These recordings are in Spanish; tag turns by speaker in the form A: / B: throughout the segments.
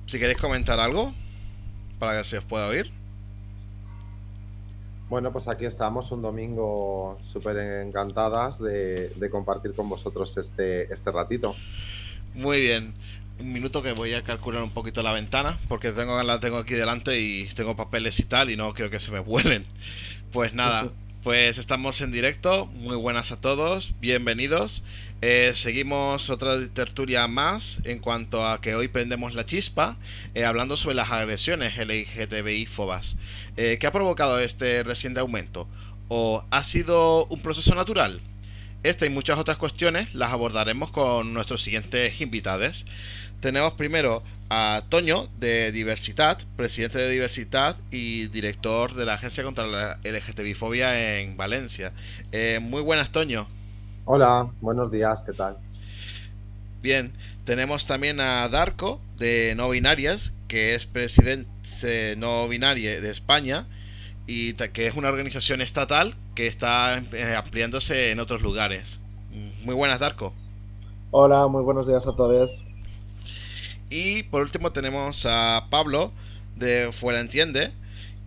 A: Si queréis comentar algo para que se os pueda oír.
B: Bueno, pues aquí estamos un domingo súper encantadas de compartir con vosotros este ratito.
A: Muy bien. Un minuto que voy a calcular un poquito la ventana porque la tengo aquí delante y tengo papeles y tal y no quiero que se me vuelen. Pues nada, pues estamos en directo. Muy buenas a todos, bienvenidos. Seguimos otra tertulia más en cuanto a que hoy prendemos la chispa hablando sobre las agresiones LGTBI fobas. ¿Qué ha provocado este reciente aumento? ¿O ha sido un proceso natural? Esta y muchas otras cuestiones las abordaremos con nuestros siguientes invitados. Tenemos primero a Toño de Diversitat, presidente de Diversitat y director de la Agencia contra la LGTBI-fobia en Valencia. Muy buenas, Toño.
B: Hola, buenos días, ¿qué tal?
A: Bien, tenemos también a Darko de No Binarias, que es presidente no binaria de España y que es una organización estatal que está ampliándose en otros lugares. Muy buenas, Darko.
C: Hola, muy buenos días a todos.
A: Y por último tenemos a Pablo de Fuera Entiende,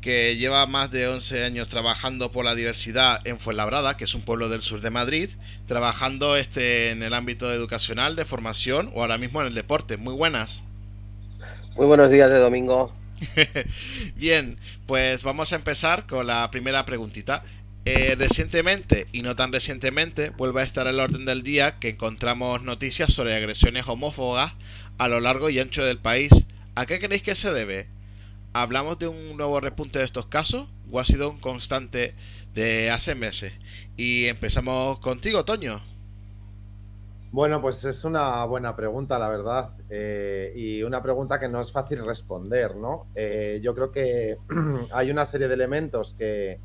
A: que lleva más de 11 años trabajando por la diversidad en Fuenlabrada, que es un pueblo del sur de Madrid, trabajando en el ámbito educacional, de formación o ahora mismo en el deporte. Muy buenas.
D: Muy buenos días de domingo.
A: Bien, pues vamos a empezar con la primera preguntita. Recientemente, y no tan recientemente, vuelve a estar en el orden del día que encontramos noticias sobre agresiones homófobas a lo largo y ancho del país. ¿A qué creéis que se debe? ¿Hablamos de un nuevo repunte de estos casos o ha sido un constante de hace meses? Y empezamos contigo, Toño.
B: Bueno, pues es una buena pregunta, la verdad, y una pregunta que no es fácil responder, ¿no? Yo creo que hay una serie de elementos que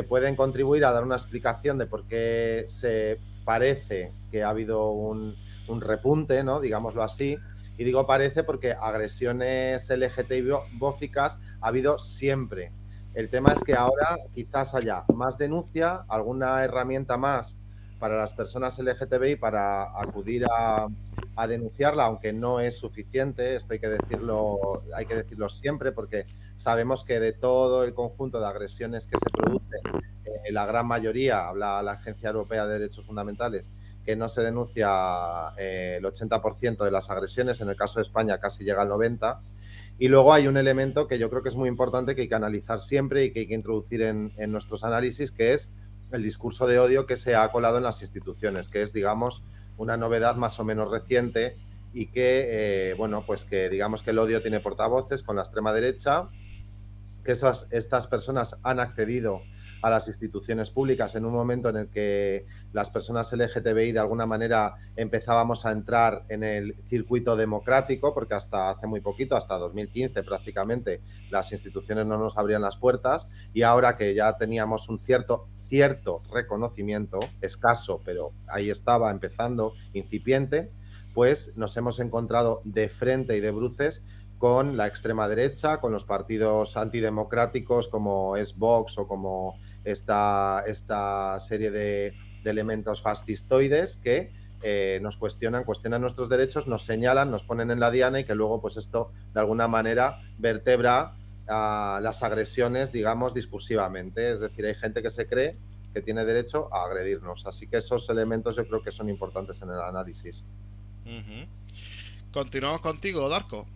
B: pueden contribuir a dar una explicación de por qué se parece que ha habido un repunte, ¿no? Digámoslo así. Y digo parece porque agresiones LGTBI-bóficas ha habido siempre. El tema es que ahora quizás haya más denuncia, alguna herramienta más para las personas LGTBI para acudir a denunciarla, aunque no es suficiente, esto hay que decirlo siempre, porque sabemos que de todo el conjunto de agresiones que se producen, la gran mayoría, habla la Agencia Europea de Derechos Fundamentales, que no se denuncia el 80% de las agresiones, en el caso de España casi llega al 90%. Y luego hay un elemento que yo creo que es muy importante, que hay que analizar siempre y que hay que introducir en nuestros análisis, que es el discurso de odio que se ha colado en las instituciones, que es, digamos, una novedad más o menos reciente y que, bueno, pues que digamos que el odio tiene portavoces con la extrema derecha, que estas personas han accedido a las instituciones públicas en un momento en el que las personas LGTBI de alguna manera empezábamos a entrar en el circuito democrático, porque hasta hace muy poquito, hasta 2015 prácticamente, las instituciones no nos abrían las puertas, y ahora que ya teníamos un cierto reconocimiento, escaso, pero ahí estaba empezando, incipiente, pues nos hemos encontrado de frente y de bruces con la extrema derecha, con los partidos antidemocráticos como es Vox o como esta serie de elementos fascistoides que nos cuestionan nuestros derechos, nos señalan, nos ponen en la diana y que luego pues esto de alguna manera vertebra las agresiones, digamos, discursivamente. Es decir, hay gente que se cree que tiene derecho a agredirnos. Así que esos elementos yo creo que son importantes en el análisis.
A: Continuamos contigo, Darko.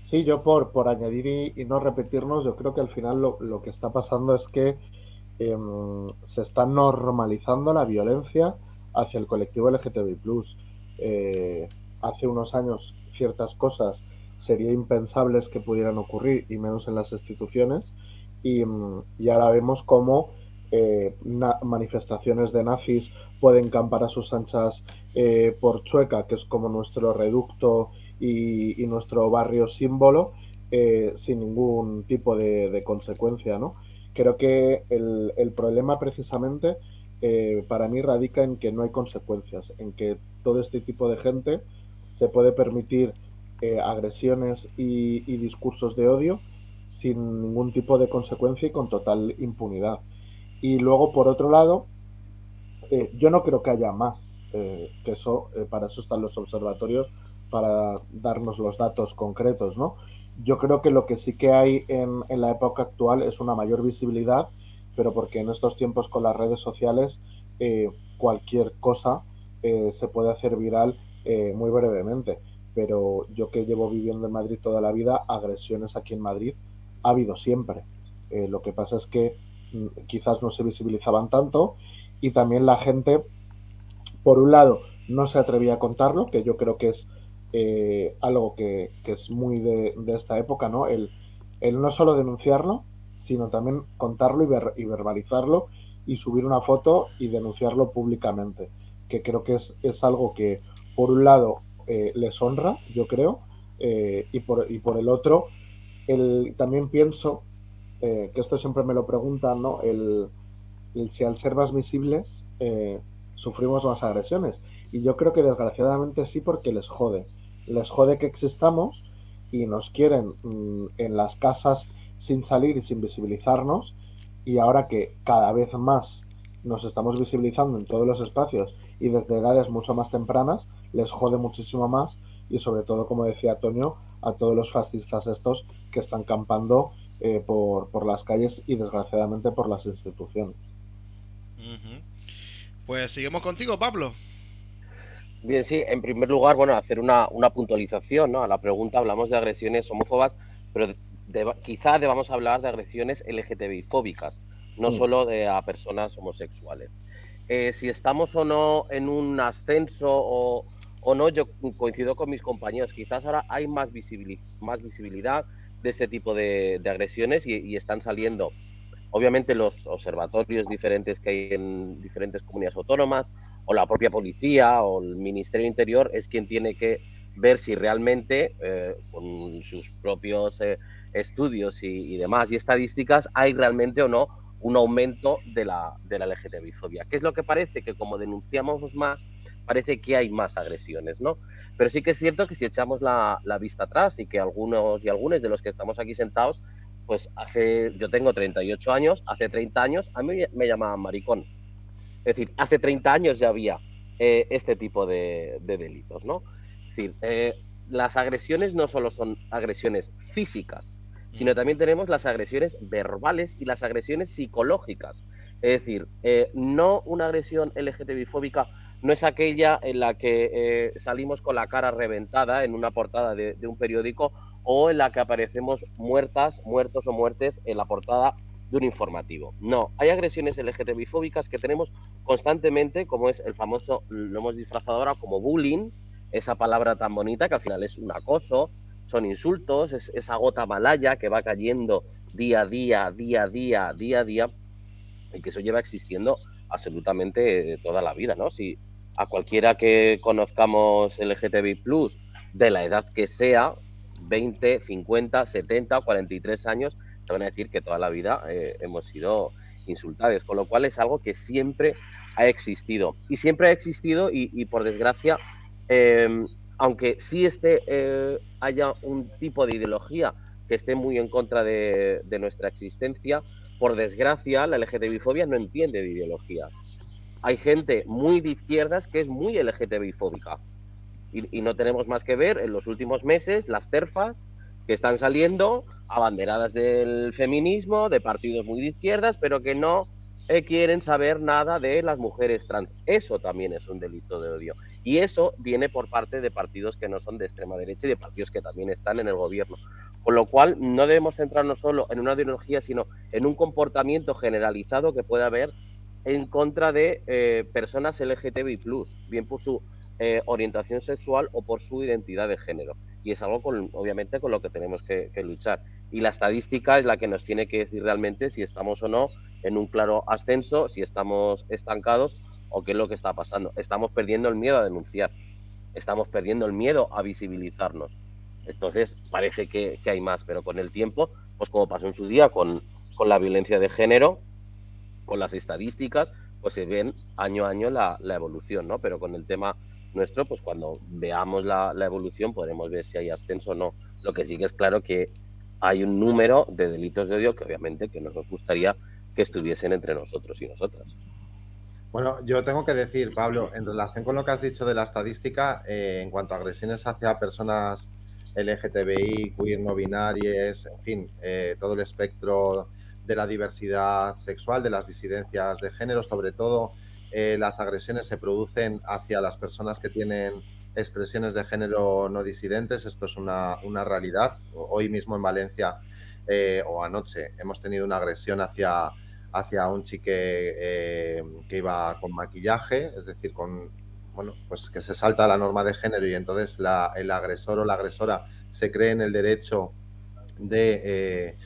C: Sí, yo por añadir y no repetirnos, yo creo que al final lo que está pasando es que se está normalizando la violencia hacia el colectivo LGTBI+. Hace unos años ciertas cosas sería impensables que pudieran ocurrir, y menos en las instituciones, y ahora vemos cómo manifestaciones de nazis pueden campar a sus anchas por Chueca, que es como nuestro reducto y nuestro barrio símbolo, sin ningún tipo de consecuencia, ¿no? Creo que el problema precisamente para mí radica en que no hay consecuencias, en que todo este tipo de gente se puede permitir agresiones y discursos de odio sin ningún tipo de consecuencia y con total impunidad. Y luego, por otro lado, yo no creo que haya más que eso, para eso están los observatorios, para darnos los datos concretos, ¿no? Yo creo que lo que sí que hay en la época actual es una mayor visibilidad, pero porque en estos tiempos con las redes sociales cualquier cosa se puede hacer viral muy brevemente. Pero yo que llevo viviendo en Madrid toda la vida, agresiones aquí en Madrid ha habido siempre. Lo que pasa es que quizás no se visibilizaban tanto y también la gente, por un lado, no se atrevía a contarlo, que yo creo que es algo que es muy de esta época, ¿no? El no solo denunciarlo, sino también contarlo y verbalizarlo y subir una foto y denunciarlo públicamente, que creo que es algo que, por un lado, les honra, yo creo, y por el otro, también pienso, que esto siempre me lo preguntan, ¿no? Si al ser más visibles sufrimos más agresiones. Y yo creo que desgraciadamente sí, porque les jode. Les jode que existamos y nos quieren en las casas sin salir y sin visibilizarnos. Y ahora que cada vez más nos estamos visibilizando en todos los espacios y desde edades mucho más tempranas, les jode muchísimo más. Y sobre todo, como decía Toño, a todos los fascistas estos que están campando por las calles y desgraciadamente por las instituciones.
A: Ujú. Pues seguimos contigo, Pablo.
D: Bien, sí, en primer lugar, bueno, hacer una puntualización, ¿no? A la pregunta, hablamos de agresiones homófobas, pero quizá debamos hablar de agresiones LGTBI fóbicas, no
C: Mm.
D: solo a personas homosexuales. Si estamos o no en un ascenso o no, yo coincido con mis compañeros, quizás ahora hay más visibilidad de este tipo de agresiones y están saliendo. Obviamente los observatorios diferentes que hay en diferentes comunidades autónomas o la propia policía o el Ministerio del Interior es quien tiene que ver si realmente con sus propios estudios y demás y estadísticas hay realmente o no un aumento de la LGTBI-fobia. ¿Qué es lo que parece? Que como denunciamos más, parece que hay más agresiones, ¿no? Pero sí que es cierto que si echamos la vista atrás y que algunos y algunas de los que estamos aquí sentados pues yo tengo 38 años, hace 30 años a mí me llamaban maricón. Es decir, hace 30 años ya había este tipo de delitos, ¿no? Es decir, las agresiones no solo son agresiones físicas, sino también tenemos las agresiones verbales y las agresiones psicológicas. Es decir, no una agresión LGTBI-fóbica no es aquella en la que salimos con la cara reventada en una portada de un periódico o en la que aparecemos muertas, muertos o muertes en la portada de un informativo. No, hay agresiones LGTBI-fóbicas que tenemos constantemente, como es el famoso, lo hemos disfrazado ahora como bullying, esa palabra tan bonita que al final es un acoso, son insultos, es esa gota malaya que va cayendo día a día, día a día, día a día, y que eso lleva existiendo absolutamente toda la vida, ¿no? Si a cualquiera que conozcamos LGTBI+, de la edad que sea, 20, 50, 70 o 43 años, te van a decir que toda la vida hemos sido insultados, con lo cual es algo que siempre ha existido. Y siempre ha existido y por desgracia, eh, aunque sí haya un tipo de ideología que esté muy en contra de nuestra existencia, por desgracia, la LGTBI-fobia no entiende de ideologías. Hay gente muy de izquierdas que es muy LGTBI-fóbica. Y no tenemos más que ver en los últimos meses las TERFas que están saliendo abanderadas del feminismo, de partidos muy de izquierdas, pero que no quieren saber nada de las mujeres trans. Eso también es un delito de odio. Y eso viene por parte de partidos que no son de extrema derecha y de partidos que también están en el gobierno. Con lo cual, no debemos centrarnos solo en una ideología, sino en un comportamiento generalizado que pueda haber en contra de personas LGTBI+, bien por su orientación sexual o por su identidad de género. Y es algo, obviamente, con lo que tenemos que luchar. Y la estadística es la que nos tiene que decir realmente si estamos o no en un claro ascenso, si estamos estancados o qué es lo que está pasando. Estamos perdiendo el miedo a denunciar, estamos perdiendo el miedo a visibilizarnos. Entonces, parece que hay más, pero con el tiempo, pues como pasó en su día con la violencia de género, con las estadísticas, pues se ven año a año la evolución, ¿no? Pero con el tema nuestro, pues cuando veamos la evolución podremos ver si hay ascenso o no. Lo que sí que es claro que hay un número de delitos de odio que obviamente que no nos gustaría que estuviesen entre nosotros y nosotras.
B: Bueno, yo tengo que decir, Pablo, en relación con lo que has dicho de la estadística, en cuanto a agresiones hacia personas LGTBI, queer, no binarias, en fin, todo el espectro de la diversidad sexual, de las disidencias de género, sobre todo las agresiones se producen hacia las personas que tienen expresiones de género no disidentes. Esto es una realidad. Hoy mismo en Valencia, o anoche, hemos tenido una agresión hacia un chique que iba con maquillaje, es decir, bueno, pues que se salta la norma de género y entonces el agresor o la agresora se cree en el derecho de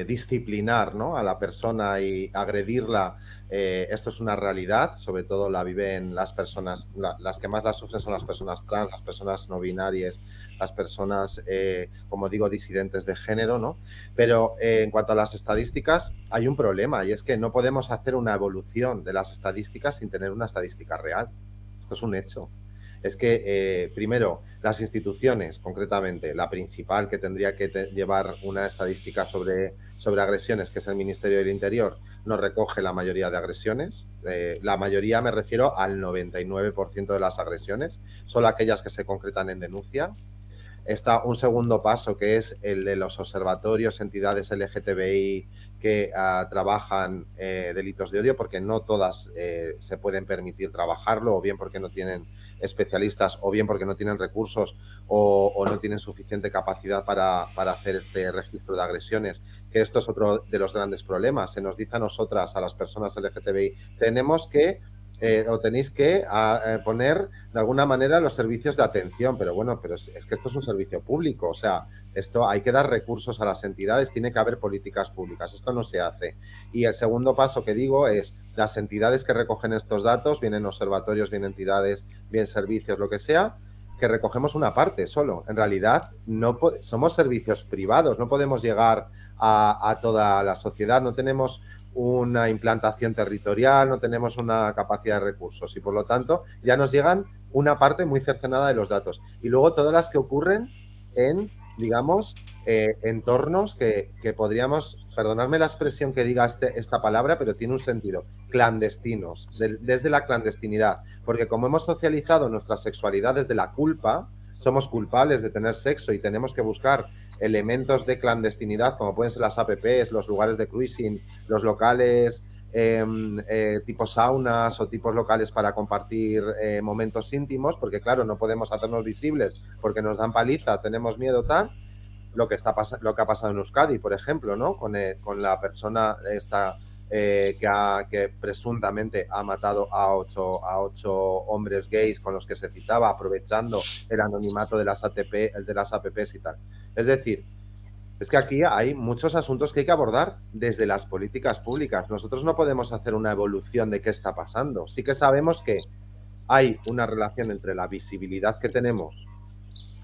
B: disciplinar, ¿no?, a la persona y agredirla. Esto es una realidad, sobre todo la viven las personas, las que más la sufren son las personas trans, las personas no binarias, las personas, como digo, disidentes de género, ¿no? Pero en cuanto a las estadísticas, hay un problema y es que no podemos hacer una evolución de las estadísticas sin tener una estadística real. Esto es un hecho. Es que, primero, las instituciones, concretamente, la principal que tendría que llevar una estadística sobre agresiones, que es el Ministerio del Interior, no recoge la mayoría de agresiones. La mayoría me refiero al 99% de las agresiones, solo aquellas que se concretan en denuncia. Está un segundo paso, que es el de los observatorios, entidades LGTBI que trabajan delitos de odio, porque no todas se pueden permitir trabajarlo, o bien porque no tienen especialistas, o bien porque no tienen recursos o no tienen suficiente capacidad para hacer este registro de agresiones, que esto es otro de los grandes problemas. Se nos dice a nosotras, a las personas LGTBI, tenemos que o tenéis que poner de alguna manera los servicios de atención, pero bueno, pero es que esto es un servicio público, o sea, esto hay que dar recursos a las entidades, tiene que haber políticas públicas, esto no se hace. Y el segundo paso que digo es, las entidades que recogen estos datos, vienen observatorios, bien entidades, bien servicios, lo que sea, que recogemos una parte solo. En realidad, no somos servicios privados, no podemos llegar a toda la sociedad, no tenemos una implantación territorial, no tenemos una capacidad de recursos y por lo tanto ya nos llegan una parte muy cercenada de los datos. Y luego todas las que ocurren en, digamos, entornos que podríamos, perdonadme la expresión que diga esta palabra, pero tiene un sentido, clandestinos, desde la clandestinidad, porque como hemos socializado nuestra sexualidad desde la culpa, somos culpables de tener sexo y tenemos que buscar elementos de clandestinidad, como pueden ser las apps, los lugares de cruising, los locales tipo saunas o tipos locales para compartir momentos íntimos, porque claro, no podemos hacernos visibles porque nos dan paliza, tenemos miedo, tal. Lo que ha pasado en Euskadi, por ejemplo, ¿no? Con la persona esta que presuntamente ha matado a ocho hombres gays con los que se citaba, aprovechando el anonimato de las apps y tal. Es decir, es que aquí hay muchos asuntos que hay que abordar desde las políticas públicas. Nosotros no podemos hacer una evolución de qué está pasando. Sí que sabemos que hay una relación entre la visibilidad que tenemos,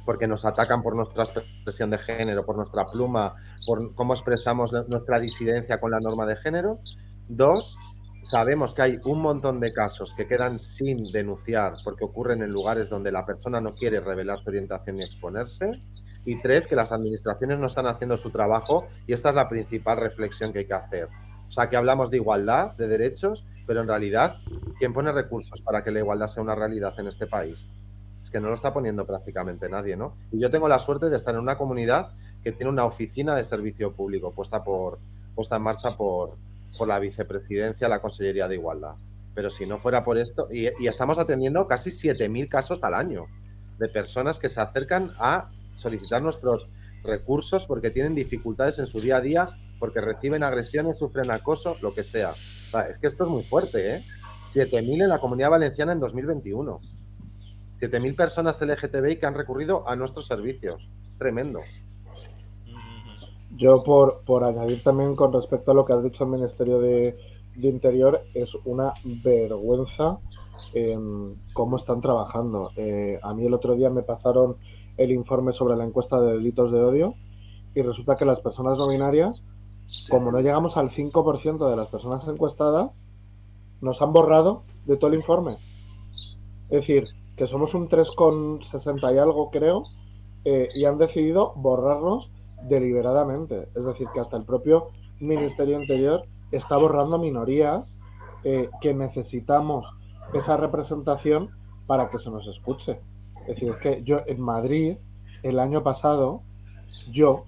B: porque nos atacan por nuestra expresión de género, por nuestra pluma, por cómo expresamos nuestra disidencia con la norma de género. Dos, sabemos que hay un montón de casos que quedan sin denunciar porque ocurren en lugares donde la persona no quiere revelar su orientación ni exponerse. Y tres, que las administraciones no están haciendo su trabajo y esta es la principal reflexión que hay que hacer. O sea, que hablamos de igualdad, de derechos, pero en realidad, ¿quién pone recursos para que la igualdad sea una realidad en este país? Es que no lo está poniendo prácticamente nadie, ¿no? Y yo tengo la suerte de estar en una comunidad que tiene una oficina de servicio público puesta en marcha por la vicepresidencia, la Consellería de Igualdad. Pero si no fuera por esto, y estamos atendiendo casi 7.000 casos al año de personas que se acercan a solicitar nuestros recursos porque tienen dificultades en su día a día, porque reciben agresiones, sufren acoso, lo que sea. Es que esto es muy fuerte, ¿eh? 7.000 en la Comunidad Valenciana en 2021. 7.000 personas LGTBI que han recurrido a nuestros servicios. Es tremendo.
C: Yo, por añadir también con respecto a lo que has dicho el Ministerio de Interior, es una vergüenza cómo están trabajando. A mí el otro día me pasaron el informe sobre la encuesta de delitos de odio y resulta que las personas no binarias, como no llegamos al 5% de las personas encuestadas, nos han borrado de todo el informe. Es decir, que somos un 3,60 y algo, creo, y han decidido borrarnos deliberadamente. Es decir, que hasta el propio Ministerio de Interior está borrando minorías que necesitamos esa representación para que se nos escuche. Es decir, es que yo en Madrid, el año pasado, yo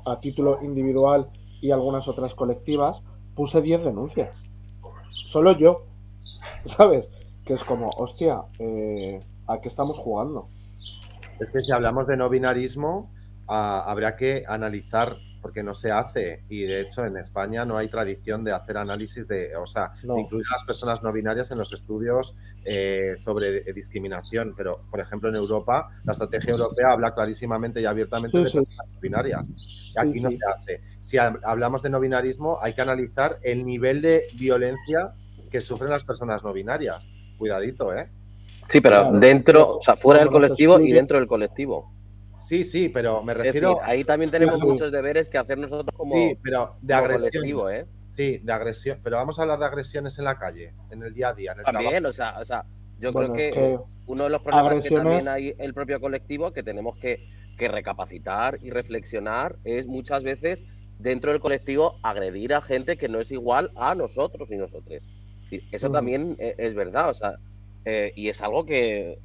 C: a título individual y algunas otras colectivas, puse 10 denuncias. Solo yo, ¿sabes? Que es como, hostia, ¿a qué estamos jugando?
B: Es que si hablamos de no binarismo, habrá que analizar, porque no se hace, y de hecho en España no hay tradición de hacer análisis de, o sea,
C: No.
B: de incluir a las personas no binarias en los estudios sobre discriminación. Pero, por ejemplo, en Europa, la estrategia europea habla clarísimamente y abiertamente de personas no binarias. Aquí no se hace. Si hablamos de no binarismo, hay que analizar el nivel de violencia que sufren las personas no binarias. Cuidadito, ¿eh?
D: Sí, pero
C: Claro,
D: dentro,
C: pero
D: o sea, fuera del
C: como nos
D: colectivo y
C: excluye-
D: dentro del colectivo.
B: Sí, pero me
D: Es
B: refiero.
D: decir, ahí también tenemos
C: Sí.
D: muchos deberes que hacer nosotros
B: Sí, pero de
D: como
B: agresión.
D: colectivo, ¿eh?
B: Sí, de agresión. Pero vamos a hablar de agresiones en la calle, en el día a día, en el
D: También,
B: trabajo.
D: o sea, yo
C: Bueno,
D: creo
C: es
D: que
C: que
D: uno de los problemas que
C: agresiones,
D: también hay el propio colectivo, que tenemos que recapacitar y reflexionar, es muchas veces dentro del colectivo agredir a gente que no es igual a nosotros y nosotres. Y eso también es verdad, o sea, y es algo que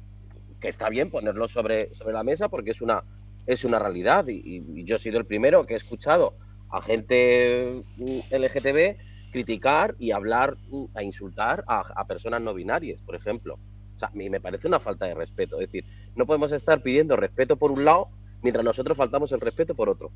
D: está bien ponerlo sobre la mesa porque es una realidad. Y yo he sido el primero que he escuchado a gente LGTB criticar y hablar, a insultar a personas no binarias, por ejemplo. O sea, a mí me parece una falta de respeto. Es decir, no podemos estar pidiendo respeto por un lado mientras nosotros faltamos el respeto por otro.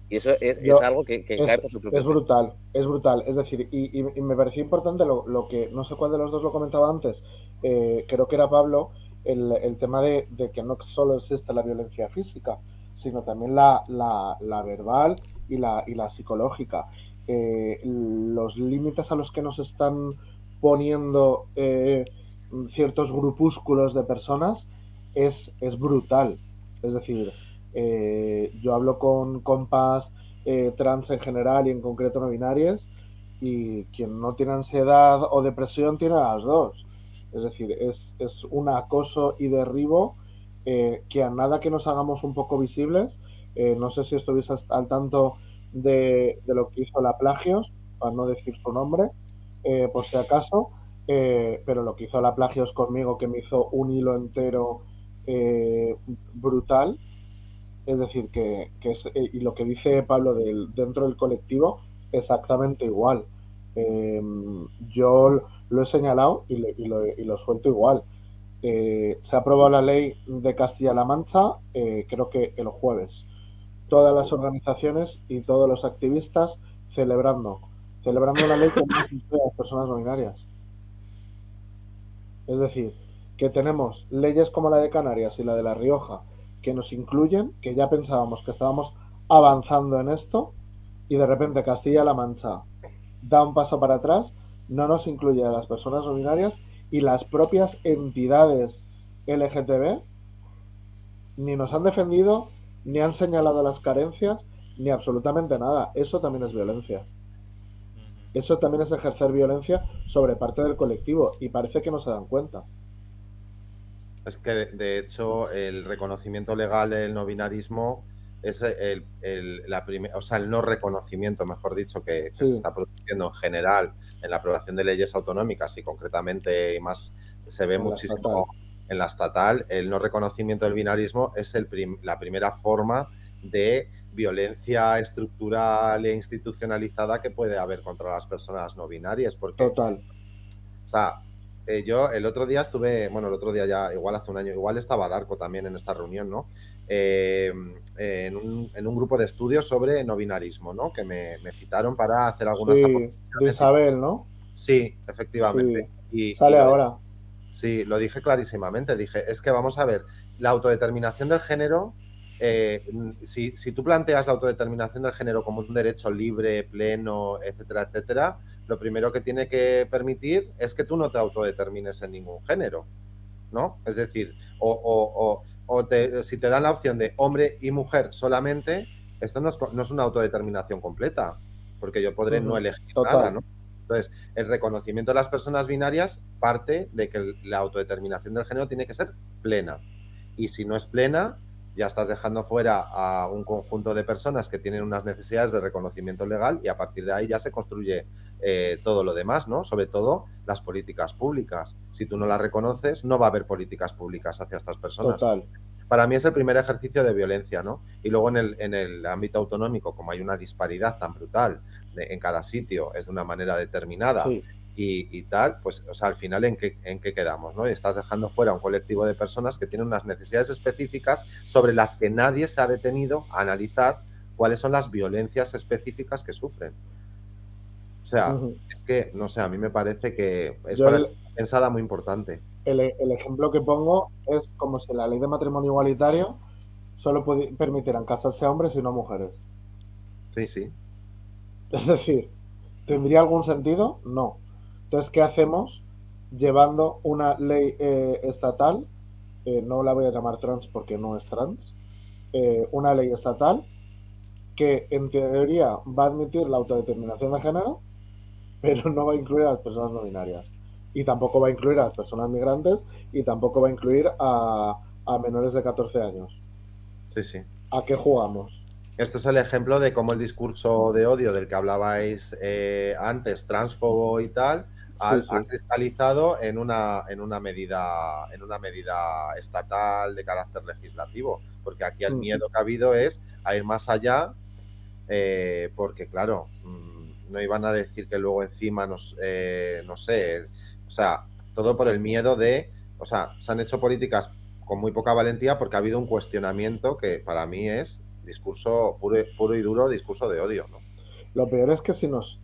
D: Y eso es algo que cae por su propio
C: es
D: peso.
C: brutal, es brutal. Es decir, y me pareció importante lo que, no sé cuál de los dos lo comentaba antes, creo que era Pablo, el tema de que no solo existe la violencia física, sino también la verbal y la psicológica. Los límites a los que nos están poniendo ciertos grupúsculos de personas es brutal. Es decir, yo hablo con compas trans en general y en concreto no binarias, y quien no tiene ansiedad o depresión tiene las dos. Es decir, es un acoso y derribo que a nada que nos hagamos un poco visibles, no sé si estuviese al tanto de lo que hizo la Plagios, para no decir su nombre, por si acaso, pero lo que hizo la Plagios conmigo, que me hizo un hilo entero brutal. Es decir, y lo que dice Pablo dentro del colectivo, exactamente igual. Yo lo he señalado y lo suelto igual. Se ha aprobado la ley de Castilla-La Mancha, creo que el jueves. Todas las organizaciones y todos los activistas celebrando una ley que no incluye a las personas no binarias. Es decir, que tenemos leyes como la de Canarias y la de La Rioja que nos incluyen, que ya pensábamos que estábamos avanzando en esto, y de repente Castilla-La Mancha da un paso para atrás, no nos incluye a las personas no binarias, y las propias entidades LGTB ni nos han defendido, ni han señalado las carencias, ni absolutamente nada. Eso también es violencia. Eso también es ejercer violencia sobre parte del colectivo, y parece que no se dan cuenta.
B: Es que, de hecho, el reconocimiento legal del no binarismo es el no reconocimiento, mejor dicho, que se está produciendo en general en la aprobación de leyes autonómicas, y concretamente y más se ve muchísimo en la estatal. El no reconocimiento del binarismo es la primera forma de violencia estructural e institucionalizada que puede haber contra las personas no binarias. Porque,
C: Total.
B: O sea, yo el otro día ya, igual hace un año, igual estaba Darko también en esta reunión, ¿no? En un grupo de estudios sobre no binarismo, ¿no? Que me citaron para hacer algunas
C: aportaciones. De Isabel, ¿no?
B: Sí, efectivamente.
C: Sí. Sale ahora.
B: Sí, lo dije clarísimamente. Dije, es que vamos a ver, la autodeterminación del género, si tú planteas la autodeterminación del género como un derecho libre, pleno, etcétera, etcétera, lo primero que tiene que permitir es que tú no te autodetermines en ningún género, ¿no? Es decir, si te dan la opción de hombre y mujer solamente, esto no es una autodeterminación completa, porque yo podré no elegir nada, ¿no? Entonces, el reconocimiento de las personas binarias parte de que la autodeterminación del género tiene que ser plena. Y si no es plena, ya estás dejando fuera a un conjunto de personas que tienen unas necesidades de reconocimiento legal y a partir de ahí ya se construye todo lo demás, ¿no? Sobre todo las políticas públicas. Si tú no las reconoces, no va a haber políticas públicas hacia estas personas.
C: Total.
B: Para mí es el primer ejercicio de violencia, ¿no? Y luego en el ámbito autonómico, como hay una disparidad tan brutal en cada sitio, es de una manera determinada
C: Sí.
B: y tal, pues, o sea, al final, ¿en qué quedamos, no? Estás dejando fuera a un colectivo de personas que tienen unas necesidades específicas sobre las que nadie se ha detenido a analizar cuáles son las violencias específicas que sufren. O sea, es que, no sé, a mí me parece que es
C: Yo
B: para echar una pensada muy importante.
C: el ejemplo que pongo es como si la ley de matrimonio igualitario solo permitieran casarse a hombres y no a mujeres.
B: Sí, sí.
C: Es decir, ¿tendría algún sentido? No. Entonces, ¿qué hacemos llevando una ley estatal? No la voy a llamar trans porque no es trans. Una ley estatal que en teoría va a admitir la autodeterminación de género, pero no va a incluir a las personas no binarias. Y tampoco va a incluir a las personas migrantes y tampoco va a incluir a menores de 14 años.
B: Sí, sí.
C: ¿A qué jugamos?
B: Esto es el ejemplo de cómo el discurso de odio del que hablabais antes, transfobo y tal,
C: Sí,
B: ha
C: sí.
B: cristalizado en una medida estatal de carácter legislativo. Porque aquí el miedo que ha habido es a ir más allá, porque claro, no iban a decir que luego encima no sé, o sea, todo por el miedo de, o sea, se han hecho políticas con muy poca valentía porque ha habido un cuestionamiento que para mí es discurso puro y duro, discurso de odio, ¿no?
C: Lo peor es que si nos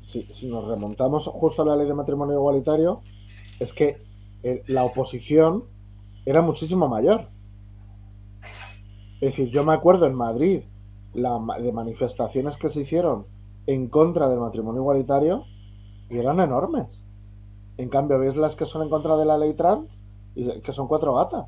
C: remontamos justo a la ley de matrimonio igualitario, es que la oposición era muchísimo mayor. Es decir, yo me acuerdo en Madrid de manifestaciones que se hicieron en contra del matrimonio igualitario y eran enormes. En cambio, ves las que son en contra de la ley trans y que son cuatro gatas.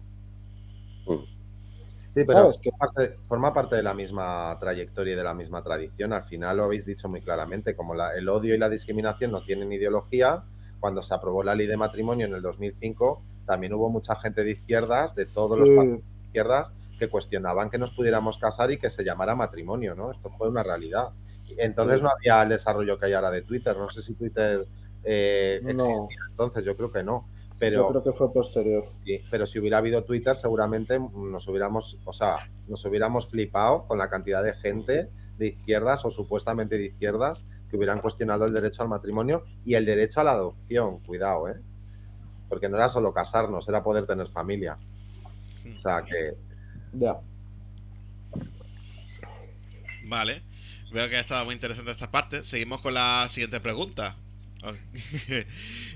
B: Sí, pero
C: ¿Sabes?
B: forma parte de la misma trayectoria y de la misma tradición. Al final lo habéis dicho muy claramente, como el odio y la discriminación no tienen ideología, cuando se aprobó la ley de matrimonio en el 2005, también hubo mucha gente de izquierdas, de todos los partidos de izquierdas, que cuestionaban que nos pudiéramos casar y que se llamara matrimonio, ¿no? Esto fue una realidad. Entonces no había el desarrollo que hay ahora de Twitter. No sé si Twitter existía entonces, yo creo que no.
C: Yo
B: Pero
C: creo que fue posterior.
B: sí, pero si hubiera habido Twitter, seguramente nos hubiéramos flipado con la cantidad de gente de izquierdas o supuestamente de izquierdas que hubieran cuestionado el derecho al matrimonio y el derecho a la adopción, cuidado, ¿eh? Porque no era solo casarnos, era poder tener familia. O sea que...
C: Ya.
A: Vale. Veo que ha estado muy interesante esta parte. Seguimos con la siguiente pregunta.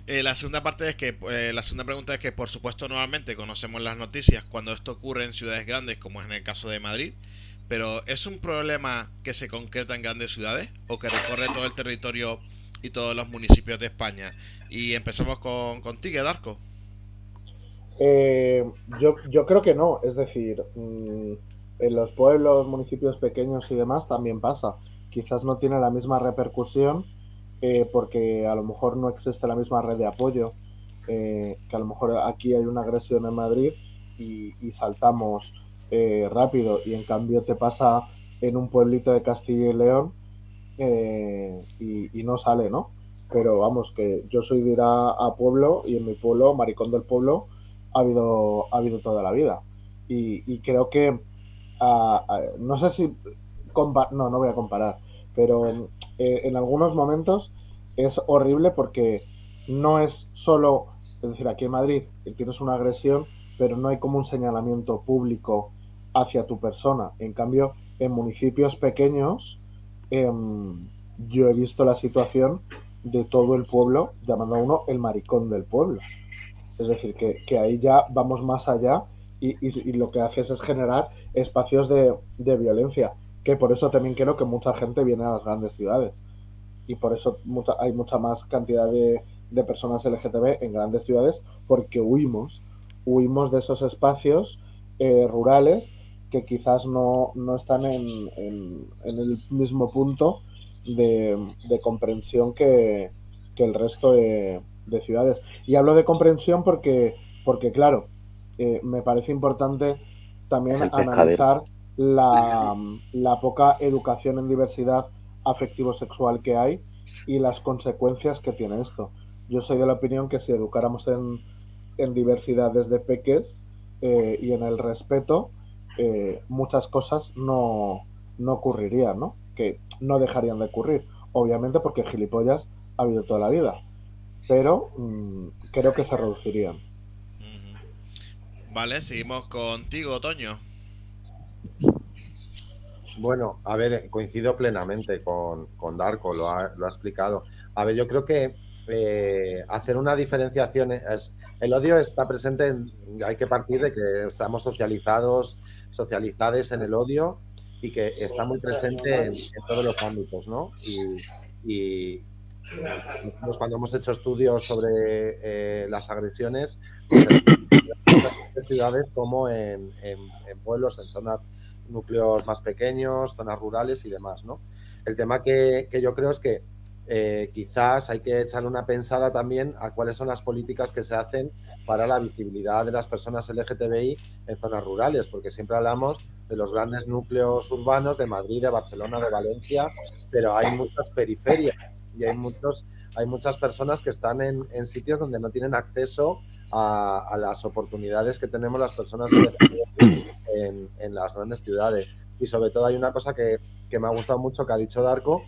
A: La segunda pregunta es que por supuesto normalmente conocemos las noticias cuando esto ocurre en ciudades grandes como es en el caso de Madrid, pero ¿es un problema que se concreta en grandes ciudades o que recorre todo el territorio y todos los municipios de España? Y empezamos contigo, Darko.
C: Yo creo que no, es decir, en los pueblos, municipios pequeños y demás también pasa. Quizás no tiene la misma repercusión porque a lo mejor no existe la misma red de apoyo, que a lo mejor aquí hay una agresión en Madrid y saltamos rápido y en cambio te pasa en un pueblito de Castilla y León y no sale, ¿no? Pero vamos, que yo soy de ir a pueblo y en mi pueblo, Maricón del Pueblo, ha habido toda la vida. Y creo que, no sé si, no voy a comparar, pero en algunos momentos es horrible porque no es solo, es decir, aquí en Madrid tienes una agresión, pero no hay como un señalamiento público hacia tu persona. En cambio, en municipios pequeños, yo he visto la situación de todo el pueblo llamando a uno el maricón del pueblo. Es decir, que ahí ya vamos más allá y lo que haces es generar espacios de violencia, que por eso también creo que mucha gente viene a las grandes ciudades y por eso hay mucha más cantidad de personas LGTB en grandes ciudades porque huimos de esos espacios rurales que quizás no están en el mismo punto de comprensión que el resto de ciudades. Y hablo de comprensión porque claro, me parece importante también
D: Es el pescadero.
C: analizar la, la poca educación en diversidad afectivo-sexual que hay y las consecuencias que tiene esto. Yo soy de la opinión que si educáramos en diversidad desde peques y en el respeto, muchas cosas no ocurrirían, ¿no? Que no dejarían de ocurrir. Obviamente porque gilipollas ha habido toda la vida, pero creo que se reducirían.
A: Vale, seguimos contigo, Toño.
B: Bueno, a ver, coincido plenamente con Darko, lo ha explicado. A ver, yo creo que hacer una diferenciación, el odio está presente, hay que partir de que estamos socializados en el odio y que está muy presente en todos los ámbitos, ¿no? Y nosotros cuando hemos hecho estudios sobre las agresiones, pues en ciudades como en pueblos, en zonas, núcleos más pequeños, zonas rurales y demás, ¿no? El tema que yo creo es que quizás hay que echarle una pensada también a cuáles son las políticas que se hacen para la visibilidad de las personas LGTBI en zonas rurales, porque siempre hablamos de los grandes núcleos urbanos de Madrid, de Barcelona, de Valencia, pero hay muchas periferias y hay muchas personas que están en sitios donde no tienen acceso a las oportunidades que tenemos las personas en las grandes ciudades. Y sobre todo hay una cosa que me ha gustado mucho que ha dicho Darko,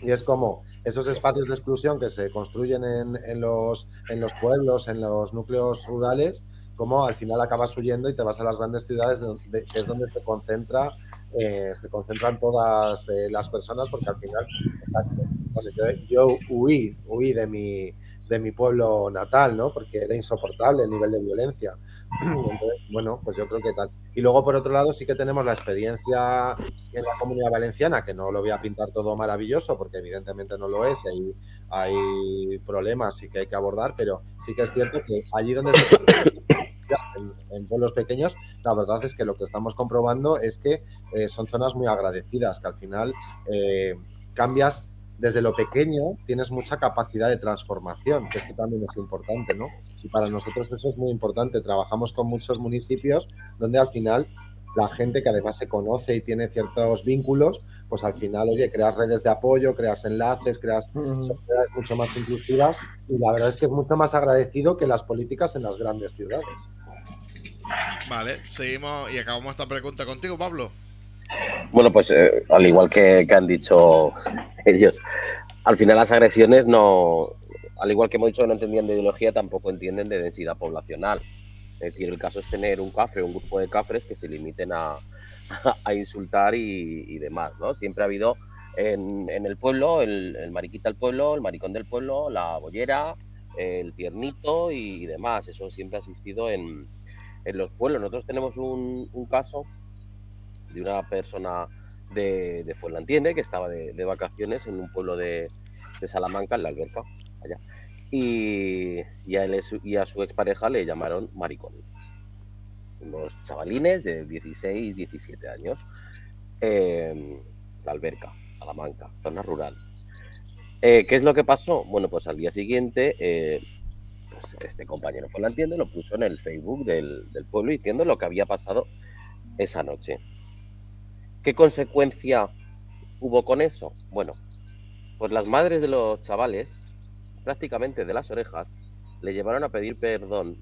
B: y es como esos espacios de exclusión que se construyen en los pueblos, en los núcleos rurales, como al final acabas huyendo y te vas a las grandes ciudades, que es donde se concentran todas las personas, porque al final, exacto, bueno, yo huí de mi pueblo natal, ¿no? Porque era insoportable el nivel de violencia. Entonces, bueno, pues yo creo que tal. Y luego, por otro lado, sí que tenemos la experiencia en la Comunidad Valenciana, que no lo voy a pintar todo maravilloso, porque evidentemente no lo es, y hay problemas y que hay que abordar, pero sí que es cierto que allí donde se en pueblos pequeños, la verdad es que lo que estamos comprobando es que son zonas muy agradecidas, que al final cambias desde lo pequeño, tienes mucha capacidad de transformación, que esto también es importante, ¿no? Y para nosotros eso es muy importante. Trabajamos con muchos municipios donde al final la gente que además se conoce y tiene ciertos vínculos, pues al final, oye, creas redes de apoyo, creas enlaces, creas sociedades mucho más inclusivas, y la verdad es que es mucho más agradecido que las políticas en las grandes ciudades.
A: Vale, seguimos y acabamos esta pregunta contigo, Pablo.
D: Bueno, pues al igual que han dicho ellos, al final las agresiones no, al igual que hemos dicho, no entendían de ideología, tampoco entienden de densidad poblacional. Es decir, el caso es tener un cafre, un grupo de cafres que se limiten a insultar y demás, ¿no? Siempre ha habido en el pueblo el mariquita del pueblo, el maricón del pueblo, la bollera, el tiernito y demás. Eso siempre ha existido en los pueblos. Nosotros tenemos un caso de una persona de Fuenlaentiende que estaba de vacaciones en un pueblo de Salamanca, en la Alberca, allá. Y a su expareja le llamaron maricón. Unos chavalines de 16, 17 años. La Alberca, Salamanca, zona rural. ¿Qué es lo que pasó? Bueno, pues al día siguiente, pues este compañero Fuenlaentiende lo puso en el Facebook del pueblo diciendo lo que había pasado esa noche. ¿Qué consecuencia hubo con eso? Bueno, pues las madres de los chavales, prácticamente de las orejas, le llevaron a pedir perdón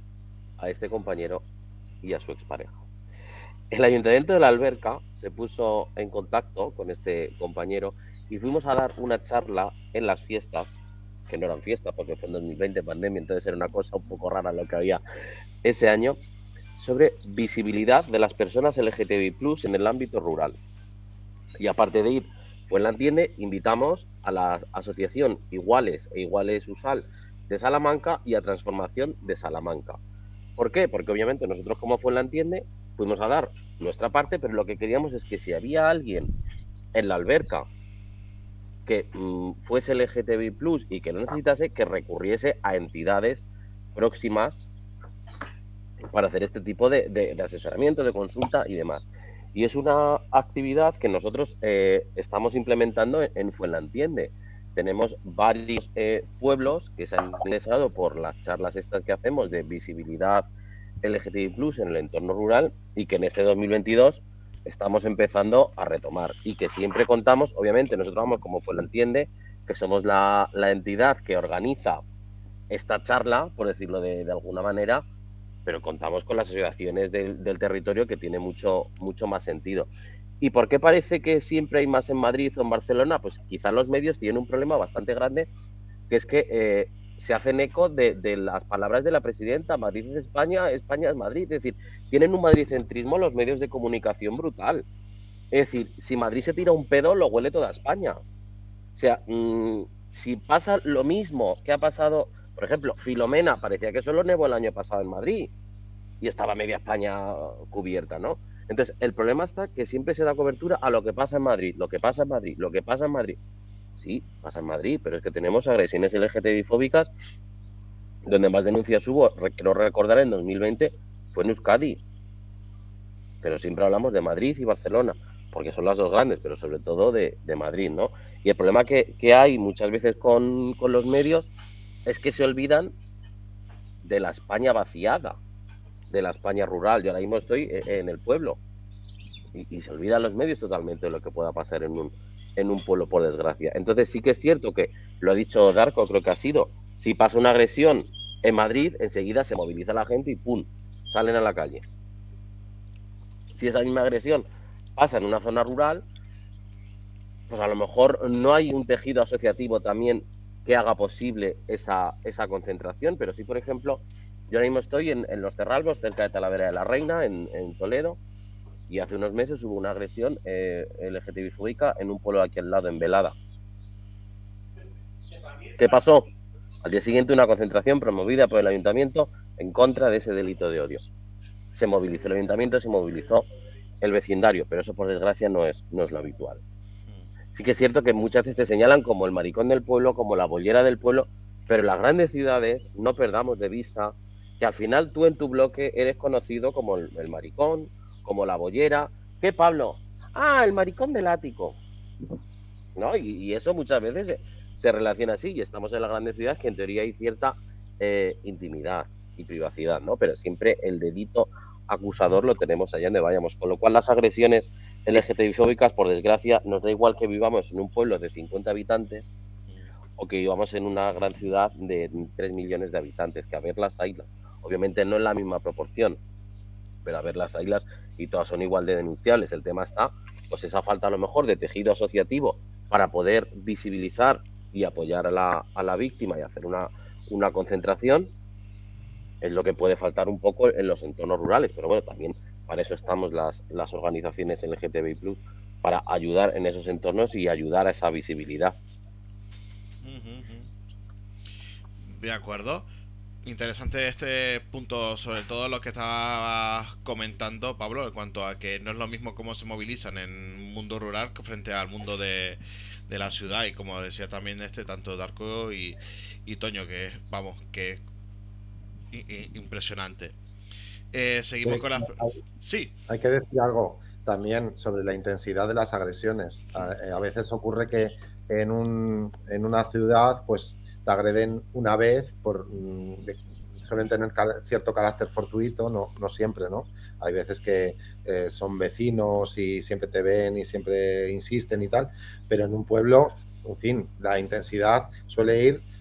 D: a este compañero y a su expareja. El Ayuntamiento de la Alberca se puso en contacto con este compañero y fuimos a dar una charla en las fiestas, que no eran fiestas porque fue en 2020 pandemia, entonces era una cosa un poco rara lo que había ese año, sobre visibilidad de las personas LGTBI+ en el ámbito rural. Y aparte de ir Fuenlaentiende, invitamos a la asociación Iguales e Iguales USAL de Salamanca y a Transformación de Salamanca. ¿Por qué? Porque obviamente nosotros como Fuenlaentiende fuimos a dar nuestra parte, pero lo que queríamos es que si había alguien en la Alberca que fuese LGTBI+ y que no necesitase, que recurriese a entidades próximas para hacer este tipo de asesoramiento, de consulta y demás. Y es una actividad que nosotros estamos implementando en Fuenlaentiende. Tenemos varios pueblos que se han interesado por las charlas estas que hacemos de visibilidad LGTBI+ en el entorno rural y que en este 2022 estamos empezando a retomar y que siempre contamos, obviamente nosotros vamos como lo entiende, que somos la entidad que organiza esta charla, por decirlo de alguna manera, pero contamos con las asociaciones del territorio que tiene mucho más sentido. ¿Y por qué parece que siempre hay más en Madrid o en Barcelona? Pues quizás los medios tienen un problema bastante grande, que es que se hacen eco de las palabras de la presidenta: Madrid es España, España es Madrid. Es decir, tienen un madricentrismo los medios de comunicación brutal. Es decir, si Madrid se tira un pedo, lo huele toda España. O sea, si pasa lo mismo que ha pasado, por ejemplo, Filomena, parecía que solo nevó el año pasado en Madrid y estaba media España cubierta, ¿no? Entonces, el problema está que siempre se da cobertura a lo que pasa en Madrid, lo que pasa en Madrid, lo que pasa en Madrid. Sí, pasa en Madrid, pero es que tenemos agresiones LGTBI-fóbicas donde más denuncias hubo, quiero recordar, en 2020 fue en Euskadi. Pero siempre hablamos de Madrid y Barcelona, porque son las dos grandes, pero sobre todo de Madrid, ¿no? Y el problema que hay muchas veces con los medios es que se olvidan de la España vaciada, de la España rural. Yo ahora mismo estoy en el pueblo y se olvidan los medios totalmente de lo que pueda pasar en un pueblo, por desgracia. Entonces sí que es cierto que, lo ha dicho Darko, creo que ha sido, si pasa una agresión en Madrid, enseguida se moviliza la gente y ¡pum!, salen a la calle. Si esa misma agresión pasa en una zona rural, pues a lo mejor no hay un tejido asociativo también que haga posible esa concentración, pero sí, por ejemplo, yo ahora mismo estoy en Los Terralbos, cerca de Talavera de la Reina, en Toledo, y hace unos meses hubo una agresión LGTBI-fóbica en un pueblo aquí al lado, en Velada. ¿Qué pasó? Al día siguiente, una concentración promovida por el ayuntamiento en contra de ese delito de odio. Se movilizó el ayuntamiento, se movilizó el vecindario, pero eso, por desgracia, no es lo habitual. Sí que es cierto que muchas veces te señalan como el maricón del pueblo, como la bollera del pueblo, pero en las grandes ciudades no perdamos de vista que al final tú en tu bloque eres conocido como el maricón, como la bollera. ¿Qué, Pablo? Ah, el maricón del ático, ¿no? Y eso muchas veces se relaciona así, y estamos en las grandes ciudades que en teoría hay cierta intimidad y privacidad, ¿no? Pero siempre el delito acusador lo tenemos allá donde vayamos, con lo cual las agresiones LGTBI-fóbicas, por desgracia, nos da igual que vivamos en un pueblo de 50 habitantes o que vivamos en una gran ciudad de 3 millones de habitantes, que a ver las islas. Obviamente no en la misma proporción, pero a ver las islas y todas son igual de denunciables. El tema está, pues esa falta a lo mejor de tejido asociativo para poder visibilizar y apoyar a la víctima y hacer una concentración, es lo que puede faltar un poco en los entornos rurales, pero bueno, también para eso estamos las organizaciones LGTBI+, para ayudar en esos entornos y ayudar a esa visibilidad.
A: De acuerdo. Interesante este punto, sobre todo lo que estabas comentando, Pablo, en cuanto a que no es lo mismo cómo se movilizan en un mundo rural que frente al mundo de la ciudad. Y como decía también tanto Darko y Toño, que vamos, que es impresionante. Seguimos con las... Sí.
B: Hay que decir algo también sobre la intensidad de las agresiones. A veces ocurre que en una ciudad pues te agreden una vez, suelen tener cierto carácter fortuito, no siempre, ¿no? Hay veces que son vecinos y siempre te ven y siempre insisten y tal, pero en un pueblo, en fin, la intensidad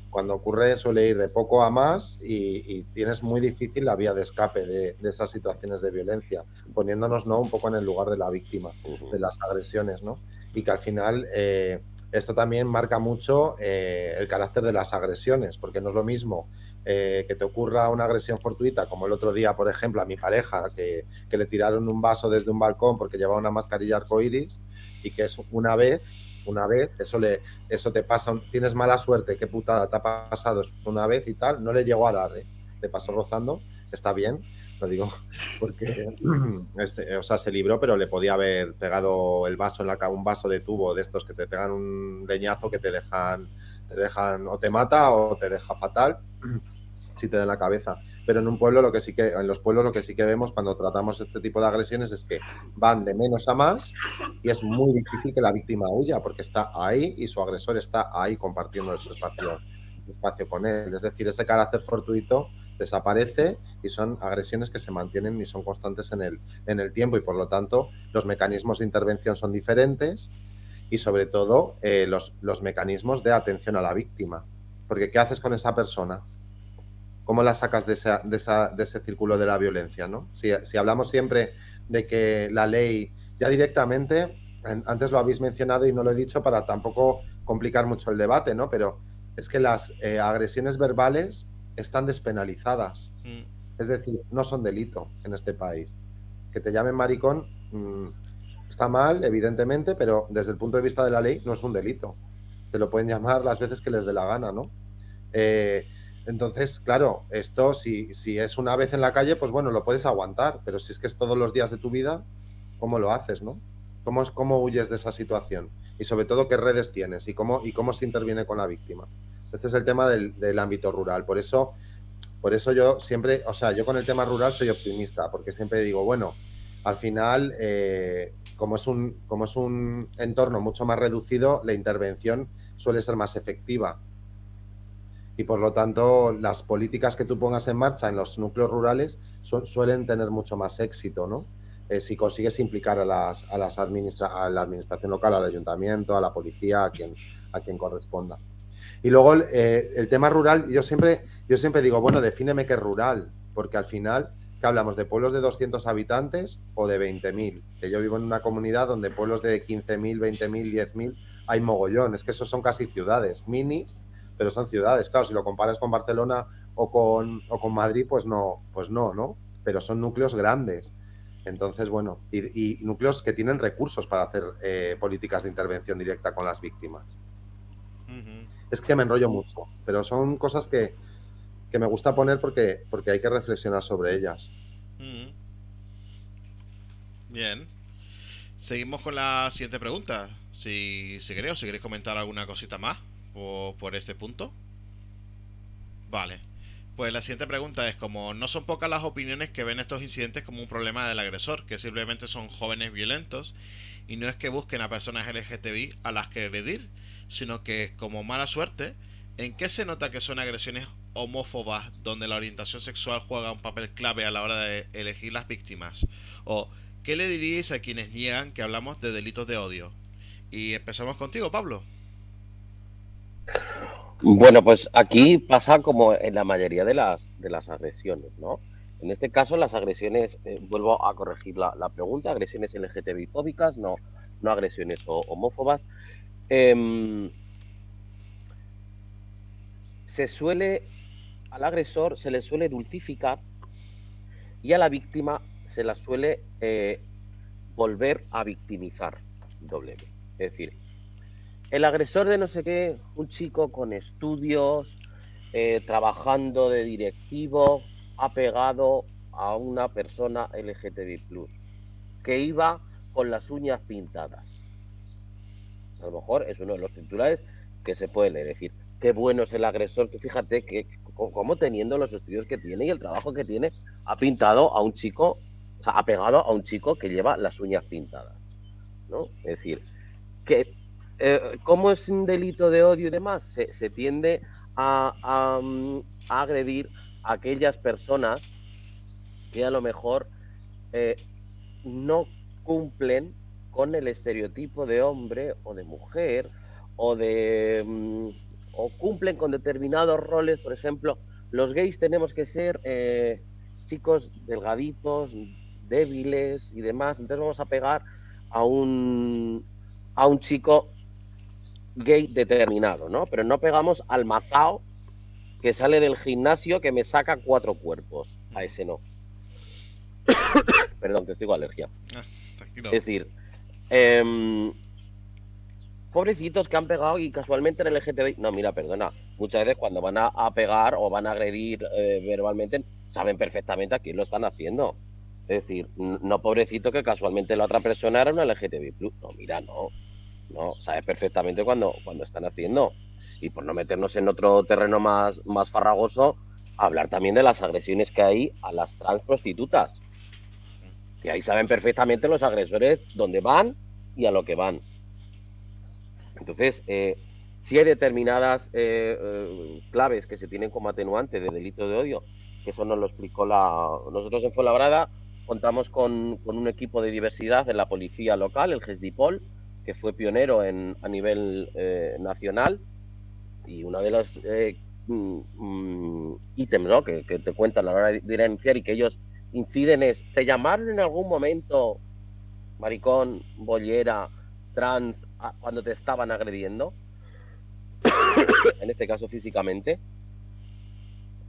B: cuando ocurre suele ir de poco a más y tienes muy difícil la vía de escape de esas situaciones de violencia, poniéndonos, ¿no?, un poco en el lugar de la víctima de las agresiones, ¿no? Y que al final esto también marca mucho el carácter de las agresiones, porque no es lo mismo que te ocurra una agresión fortuita, como el otro día, por ejemplo, a mi pareja, que le tiraron un vaso desde un balcón porque llevaba una mascarilla arcoíris, y que es una vez, eso te pasa, tienes mala suerte, qué putada te ha pasado una vez y tal, no le llegó a dar, te pasó rozando, está bien, lo digo porque o sea, se libró, pero le podía haber pegado el vaso un vaso de tubo de estos que te pegan un leñazo que te dejan o te mata o te deja fatal si te da en la cabeza. Pero en los pueblos lo que sí que vemos cuando tratamos este tipo de agresiones es que van de menos a más y es muy difícil que la víctima huya porque está ahí y su agresor está ahí compartiendo ese espacio con él. Es decir, ese carácter fortuito desaparece y son agresiones que se mantienen y son constantes en el tiempo y por lo tanto los mecanismos de intervención son diferentes y sobre todo los mecanismos de atención a la víctima. Porque ¿qué haces con esa persona? ¿Cómo la sacas de ese círculo de la violencia, ¿no? Si hablamos siempre de que la ley ya directamente, antes lo habéis mencionado y no lo he dicho para tampoco complicar mucho el debate, ¿no? Pero es que las agresiones verbales están despenalizadas. Es decir, no son delito en este país. Que te llamen maricón está mal, evidentemente, pero desde el punto de vista de la ley no es un delito. Te lo pueden llamar las veces que les dé la gana, ¿no? Entonces, claro, esto si es una vez en la calle, pues bueno, lo puedes aguantar, pero si es que es todos los días de tu vida, ¿cómo lo haces, no? ¿Cómo huyes de esa situación? Y sobre todo, ¿qué redes tienes? ¿Y cómo se interviene con la víctima? Este es el tema del ámbito rural. Por eso yo siempre, o sea, yo con el tema rural soy optimista, porque siempre digo, bueno, al final, como es un entorno mucho más reducido, la intervención suele ser más efectiva. Y por lo tanto, las políticas que tú pongas en marcha en los núcleos rurales suelen tener mucho más éxito, ¿no? Si consigues implicar a la administración local, al ayuntamiento, a la policía, a quien corresponda. Y luego el tema rural, yo siempre digo, bueno, defíneme qué es rural, porque al final, ¿qué hablamos? ¿De pueblos de 200 habitantes o de 20.000? Que yo vivo en una comunidad donde pueblos de 15.000, 20.000, 10.000 hay mogollón. Es que esos son casi ciudades, minis, pero son ciudades. Claro, si lo comparas con Barcelona o con Madrid, pues no, ¿no? Pero son núcleos grandes. Entonces, bueno, y núcleos que tienen recursos para hacer políticas de intervención directa con las víctimas. Es que me enrollo mucho, pero son cosas que me gusta poner porque hay que reflexionar sobre ellas.
A: Bien. Seguimos con la siguiente pregunta. Si queréis comentar alguna cosita más por este punto. Vale. Pues la siguiente pregunta es, como no son pocas las opiniones que ven estos incidentes como un problema del agresor, que simplemente son jóvenes violentos, y no es que busquen a personas LGTBI a las que agredir, sino que, como mala suerte, ¿en qué se nota que son agresiones homófobas donde la orientación sexual juega un papel clave a la hora de elegir las víctimas? ¿O qué le diríais a quienes niegan que hablamos de delitos de odio? Y empezamos contigo, Pablo.
D: Bueno, pues aquí pasa como en la mayoría de las agresiones, ¿no? En este caso, las agresiones, vuelvo a corregir la pregunta, agresiones LGTBI fóbicas, no agresiones homófobas. Al agresor se le suele dulcificar y a la víctima se la suele volver a victimizar doblemente. Es decir, el agresor de no sé qué, un chico con estudios, trabajando de directivo, ha pegado a una persona LGTBI+, que iba con las uñas pintadas. A lo mejor es uno de los titulares que se puede leer. Es decir, qué bueno es el agresor, que fíjate que como teniendo los estudios que tiene y el trabajo que tiene, ha pintado a un chico, o sea, ha pegado a un chico que lleva las uñas pintadas, ¿no? Es decir, que ¿cómo es un delito de odio y demás? Se tiende a agredir a aquellas personas que a lo mejor no cumplen con el estereotipo de hombre o de mujer o cumplen con determinados roles. Por ejemplo, los gays tenemos que ser chicos delgaditos, débiles y demás. Entonces vamos a pegar a un chico gay determinado, ¿no? Pero no pegamos al mazao que sale del gimnasio que me saca 4 cuerpos. A ese no. Perdón, que tengo alergia.
A: Tranquilo.
D: Es decir, pobrecitos que han pegado y casualmente en el LGTBI. No, mira, perdona. Muchas veces cuando van a pegar o van a agredir verbalmente, saben perfectamente a quién lo están haciendo. Es decir, no pobrecito que casualmente la otra persona era una LGTBI+. No, mira, no, sabes perfectamente cuando están haciendo. Y por no meternos en otro terreno más farragoso, hablar también de las agresiones que hay a las trans prostitutas. Que ahí saben perfectamente los agresores dónde van y a lo que van. Entonces, si hay determinadas claves que se tienen como atenuante de delito de odio, que eso nos lo explicó Nosotros en Fuenlabrada contamos con un equipo de diversidad en la policía local, el GESDIPOL, que fue pionero a nivel nacional, y uno de los ítems, ¿no?, que te cuentan a la hora de denunciar y que ellos inciden es: ¿te llamaron en algún momento maricón, bollera, trans, cuando te estaban agrediendo? En este caso físicamente.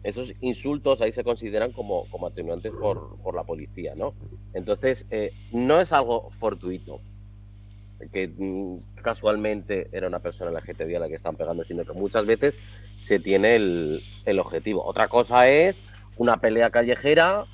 D: Esos insultos ahí se consideran como atenuantes por la policía, ¿no? Entonces, no es algo fortuito, que casualmente era una persona LGTBI a la que están pegando, sino que muchas veces se tiene el objetivo. Otra cosa es una pelea callejera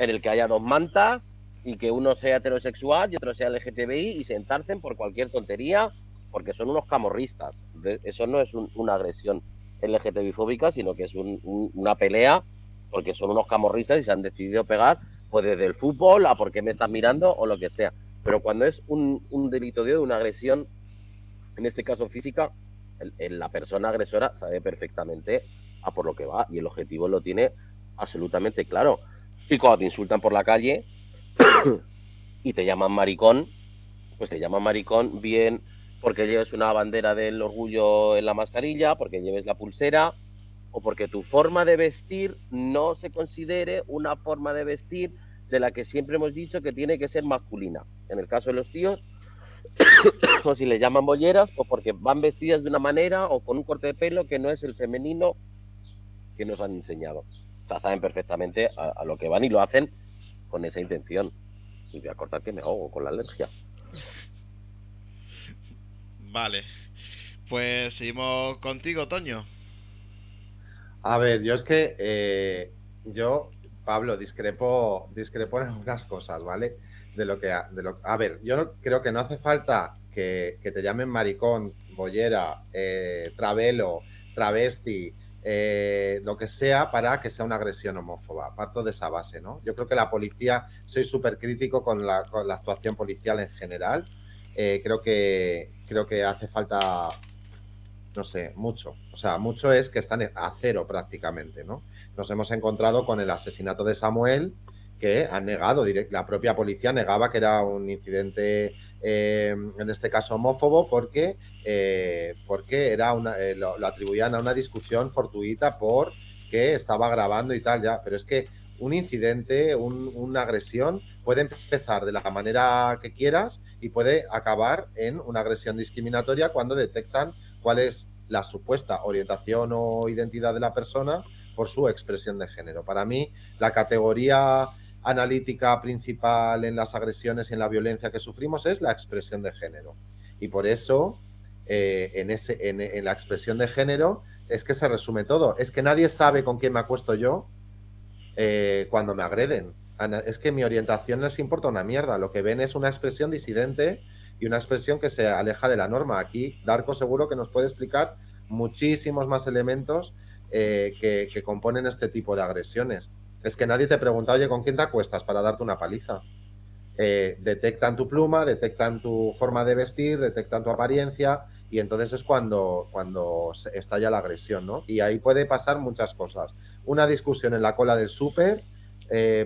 D: en el que haya dos mantas y que uno sea heterosexual y otro sea LGTBI y se entarcen por cualquier tontería, porque son unos camorristas. Eso no es una agresión LGTBI-fóbica, sino que es una pelea porque son unos camorristas y se han decidido pegar, pues desde el fútbol a por qué me estás mirando o lo que sea. Pero cuando es un delito de odio, una agresión, en este caso física, la persona agresora sabe perfectamente a por lo que va y el objetivo lo tiene absolutamente claro. Y cuando te insultan por la calle y te llaman maricón, pues te llaman maricón bien porque lleves una bandera del orgullo en la mascarilla, porque lleves la pulsera, o porque tu forma de vestir no se considere una forma de vestir de la que siempre hemos dicho que tiene que ser masculina. En el caso de los tíos, o si les llaman bolleras, pues porque van vestidas de una manera o con un corte de pelo que no es el femenino que nos han enseñado. O sea, saben perfectamente a lo que van y lo hacen con esa intención. Y voy a cortar que me ahogo con la alergia.
A: Vale. Pues seguimos contigo, Toño.
B: A ver, yo es que yo, Pablo, discrepo en algunas cosas, ¿vale? A ver, yo creo que no hace falta que te llamen maricón, bollera, travelo, travesti, lo que sea, para que sea una agresión homófoba. Parto de esa base, ¿no? Yo creo que la policía, soy súper crítico con la actuación policial en general. Creo que hace falta, no sé, mucho. O sea, mucho es que están a cero prácticamente, ¿no? Nos hemos encontrado con el asesinato de Samuel, que han negado, la propia policía negaba que era un incidente, en este caso homófobo, porque era lo atribuían a una discusión fortuita por que estaba grabando y tal, ya. Pero es que un incidente, una agresión, puede empezar de la manera que quieras y puede acabar en una agresión discriminatoria cuando detectan cuál es la supuesta orientación o identidad de la persona por su expresión de género. Para mí, la categoría analítica principal en las agresiones y en la violencia que sufrimos es la expresión de género. Y por eso, en la expresión de género, es que se resume todo. Es que nadie sabe con quién me acuesto yo cuando me agreden. Es que mi orientación les importa una mierda. Lo que ven es una expresión disidente y una expresión que se aleja de la norma. Aquí Darko seguro que nos puede explicar muchísimos más elementos que componen este tipo de agresiones. Es que nadie te pregunta, oye, ¿con quién te acuestas para darte una paliza? Detectan tu pluma, detectan tu forma de vestir, detectan tu apariencia y entonces es cuando estalla la agresión, ¿no? Y ahí puede pasar muchas cosas. Una discusión en la cola del súper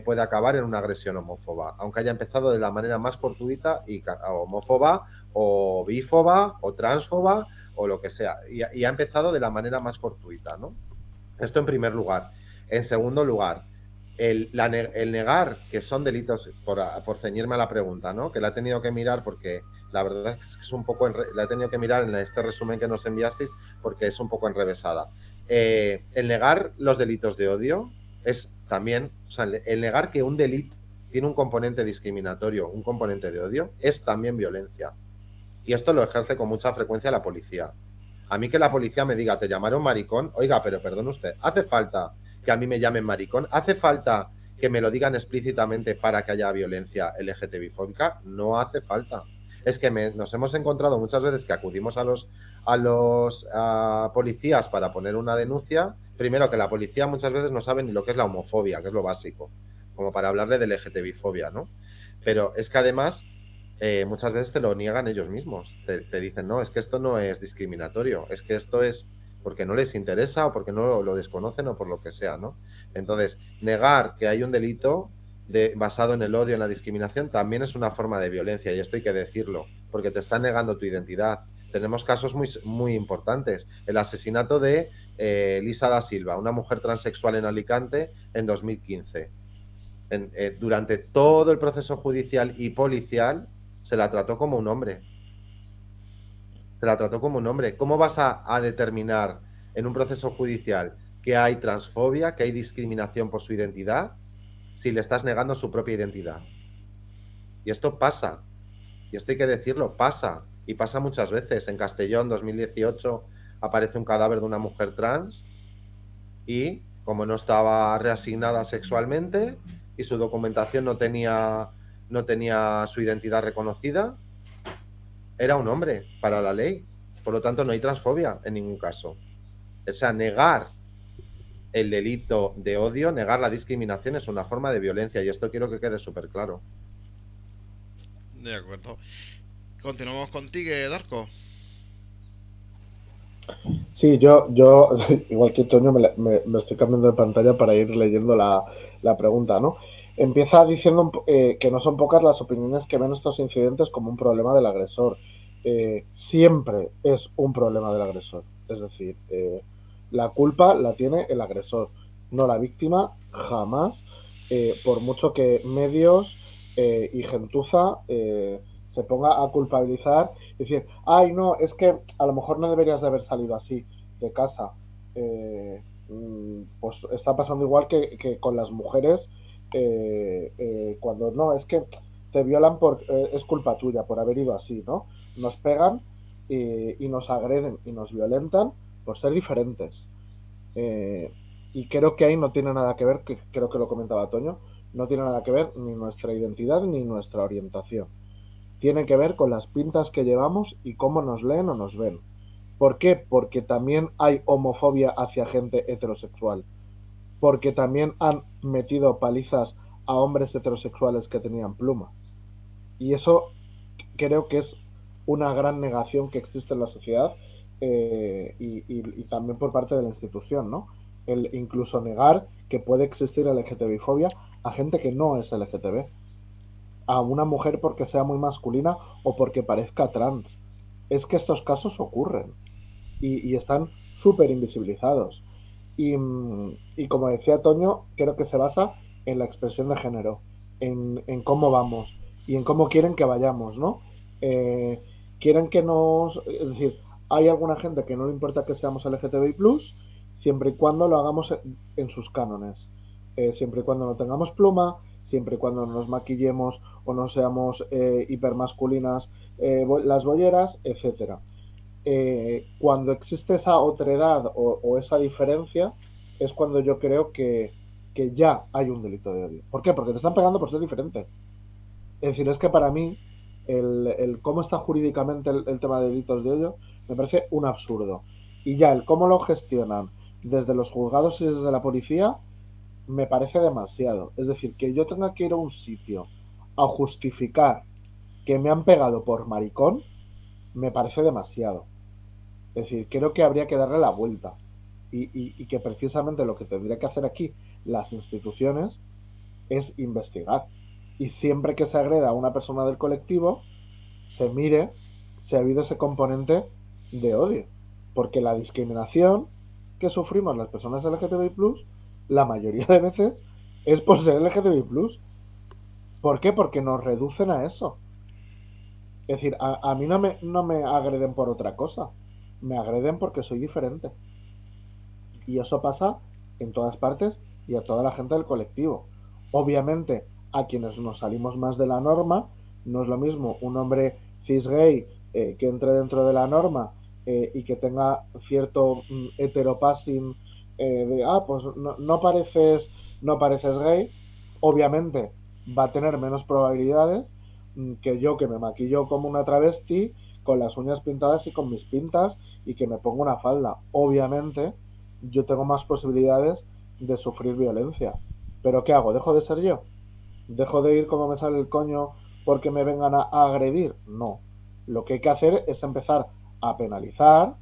B: puede acabar en una agresión homófoba, aunque haya empezado de la manera más fortuita y homófoba o bífoba o transfoba o lo que sea, y ha empezado de la manera más fortuita, ¿no? Esto en primer lugar. En segundo lugar, el negar que son delitos, por ceñirme a la pregunta, ¿no? Que la he tenido que mirar porque la verdad es que es un poco, la he tenido que mirar en este resumen que nos enviasteis porque es un poco enrevesada. El negar los delitos de odio es también, o sea, el negar que un delito tiene un componente discriminatorio, un componente de odio, es también violencia. Y esto lo ejerce con mucha frecuencia la policía. A mí que la policía me diga, te llamaron maricón, oiga, pero perdón usted, ¿hace falta que a mí me llamen maricón? ¿Hace falta que me lo digan explícitamente para que haya violencia LGTBI-fóbica? No hace falta. Es que nos hemos encontrado muchas veces que acudimos a los policías para poner una denuncia. Primero, que la policía muchas veces no sabe ni lo que es la homofobia, que es lo básico, como para hablarle de LGTBI-fobia, ¿no? Pero es que además muchas veces te lo niegan ellos mismos. Te dicen, no, es que esto no es discriminatorio, es que esto es porque no les interesa o porque no lo desconocen o por lo que sea, ¿no? Entonces, negar que hay un delito basado en el odio, en la discriminación, también es una forma de violencia, y esto hay que decirlo, porque te están negando tu identidad. Tenemos casos muy, muy importantes. El asesinato de Lisa da Silva, una mujer transexual en Alicante en 2015. Durante todo el proceso judicial y policial se la trató como un hombre. Se la trató como un hombre. ¿Cómo vas a determinar en un proceso judicial que hay transfobia, que hay discriminación por su identidad, si le estás negando su propia identidad? Y esto pasa. Y esto hay que decirlo, pasa. Y pasa muchas veces. En Castellón, 2018, aparece un cadáver de una mujer trans y, como no estaba reasignada sexualmente y su documentación no tenía su identidad reconocida, era un hombre para la ley. Por lo tanto, no hay transfobia en ningún caso. O sea, negar el delito de odio, negar la discriminación es una forma de violencia, y esto quiero que quede súper claro.
A: De acuerdo. Continuamos contigo, Darko.
C: Sí, yo igual que Toño, me estoy cambiando de pantalla para ir leyendo la pregunta, ¿no? Empieza diciendo que no son pocas las opiniones que ven estos incidentes como un problema del agresor. Siempre es un problema del agresor. Es decir, la culpa la tiene el agresor, no la víctima, jamás. Por mucho que medios y gentuza se ponga a culpabilizar y decir, ay, no, es que a lo mejor no deberías de haber salido así de casa. Pues está pasando igual que con las mujeres, cuando no, es que te violan es culpa tuya por haber ido así, ¿no? Nos pegan y nos agreden y nos violentan por ser diferentes. Eh, y creo que ahí no tiene nada que ver, que creo que lo comentaba Toño, no tiene nada que ver ni nuestra identidad ni nuestra orientación. Tiene que ver con las pintas que llevamos y cómo nos leen o nos ven. ¿Por qué? Porque también hay homofobia hacia gente heterosexual. Porque también han metido palizas a hombres heterosexuales que tenían pluma. Y eso creo que es una gran negación que existe en la sociedad, y también por parte de la institución, ¿no? El incluso negar que puede existir LGTBI-fobia a gente que no es LGTB, a una mujer porque sea muy masculina o porque parezca trans. Es que estos casos ocurren y están súper invisibilizados. Y como decía Toño, creo que se basa en la expresión de género, en cómo vamos y en cómo quieren que vayamos, ¿no? Quieren que es decir, hay alguna gente que no le importa que seamos LGTBI+, siempre y cuando lo hagamos en sus cánones, siempre y cuando no tengamos pluma, siempre y cuando no nos maquillemos o no seamos hipermasculinas, las bolleras, etcétera. Cuando existe esa otredad o esa diferencia, es cuando yo creo que ya hay un delito de odio. ¿Por qué? Porque te están pegando por ser diferente. Es decir, es que para mí el cómo está jurídicamente el tema de delitos de odio me parece un absurdo. Y ya el cómo lo gestionan desde los juzgados y desde la policía me parece demasiado. Es decir, que yo tenga que ir a un sitio a justificar que me han pegado por maricón, me parece demasiado. Es decir, creo que habría que darle la vuelta. Y que precisamente lo que tendría que hacer aquí las instituciones es investigar. Y siempre que se agreda a una persona del colectivo, se mire si ha habido ese componente de odio. Porque la discriminación que sufrimos las personas LGTBI+, la mayoría de veces es por ser LGTBI+. ¿Por qué? Porque nos reducen a eso. Es decir, a mí no me agreden por otra cosa. Me agreden porque soy diferente. Y eso pasa en todas partes y a toda la gente del colectivo. Obviamente, a quienes nos salimos más de la norma, no es lo mismo un hombre cis gay que entre dentro de la norma y que tenga cierto heteropassing de, pues no pareces gay. Obviamente va a tener menos probabilidades que yo, que me maquillo como una travesti, con las uñas pintadas y con mis pintas, y que me pongo una falda. Obviamente yo tengo más posibilidades de sufrir violencia. ¿Pero qué hago? ¿Dejo de ser yo? ¿Dejo de ir como me sale el coño porque me vengan a agredir? No. Lo que hay que hacer es empezar a penalizar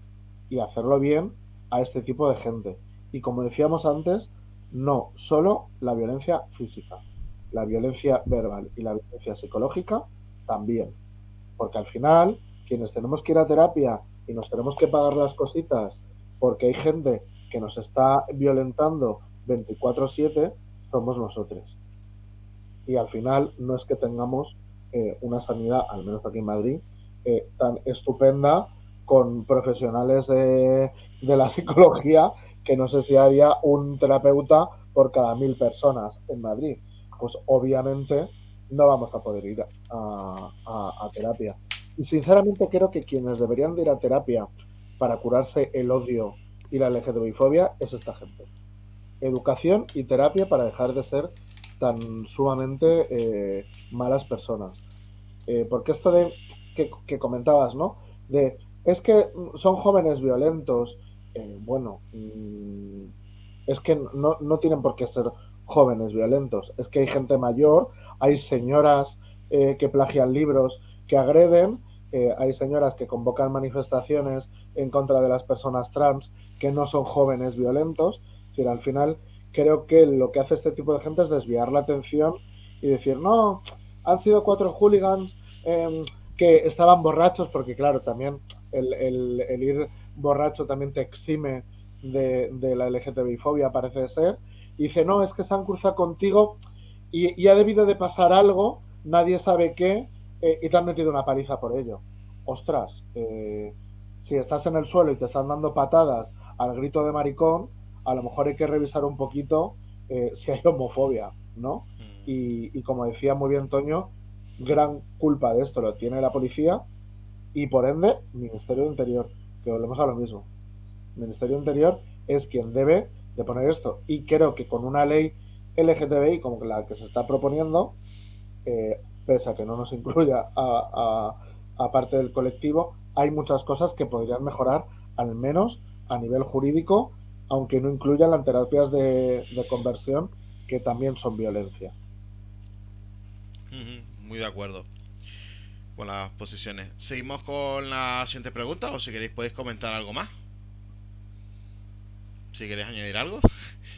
C: y hacerlo bien a este tipo de gente. Y como decíamos antes, no solo la violencia física, la violencia verbal y la violencia psicológica también. Porque al final, quienes tenemos que ir a terapia y nos tenemos que pagar las cositas porque hay gente que nos está violentando 24/7, somos nosotros. Y al final no es que tengamos una sanidad, al menos aquí en Madrid, tan estupenda con profesionales de la psicología, que no sé si había un terapeuta por cada 1000 personas en Madrid. Pues obviamente no vamos a poder ir a terapia. Y sinceramente creo que quienes deberían de ir a terapia para curarse el odio y la LGTBI-fobia es esta gente. Educación y terapia para dejar de ser tan sumamente malas personas. Porque esto de que comentabas, ¿no? De es que son jóvenes violentos. Bueno, es que no tienen por qué ser jóvenes violentos. Es que hay gente mayor, hay señoras que plagian libros, que agreden, hay señoras que convocan manifestaciones en contra de las personas trans que no son jóvenes violentos. Es decir, al final creo que lo que hace este tipo de gente es desviar la atención y decir, no, han sido 4 hooligans que estaban borrachos, porque claro, también el ir borracho también te exime de la LGTBI-fobia, parece ser, y dice, no, es que se han cruzado contigo y ha debido de pasar algo, nadie sabe qué, y te han metido una paliza por ello. Ostras, si estás en el suelo y te están dando patadas al grito de maricón, a lo mejor hay que revisar un poquito si hay homofobia, ¿no? Y como decía muy bien Toño, gran culpa de esto lo tiene la policía y por ende Ministerio de Interior, que volvemos a lo mismo. Ministerio de Interior es quien debe de poner esto, y creo que con una ley LGTBI como la que se está proponiendo, pese a que no nos incluya a parte del colectivo, hay muchas cosas que podrían mejorar, al menos a nivel jurídico, aunque no incluyan las terapias de conversión, que también son violencia.
A: Muy de acuerdo con las posiciones. ¿Seguimos con la siguiente pregunta o si queréis podéis comentar algo más? Si queréis añadir algo.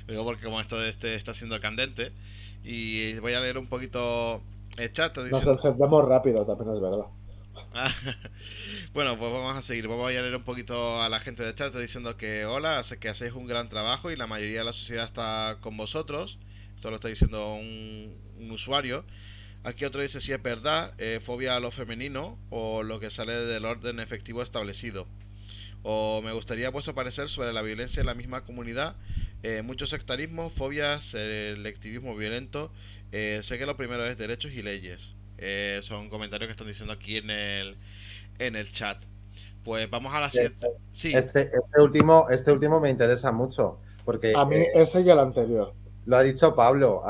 A: Digo porque como esto está siendo candente y voy a leer un poquito el chat.
C: Nos encendemos rápido, también es verdad.
A: Bueno, pues vamos a seguir. Vamos a leer un poquito a la gente del chat diciendo que hola, sé que hacéis un gran trabajo y la mayoría de la sociedad está con vosotros. Esto lo está diciendo un usuario. Aquí otro dice si es verdad, fobia a lo femenino o lo que sale del orden efectivo establecido. O me gustaría vuestro parecer sobre la violencia en la misma comunidad. Mucho sectarismo, fobia, selectivismo violento. Sé que lo primero es derechos y leyes. Son comentarios que están diciendo aquí en el chat. Pues vamos a la siguiente. Sí.
B: Este último me interesa mucho. Porque
C: a mí ese y el anterior.
B: Lo ha dicho Pablo.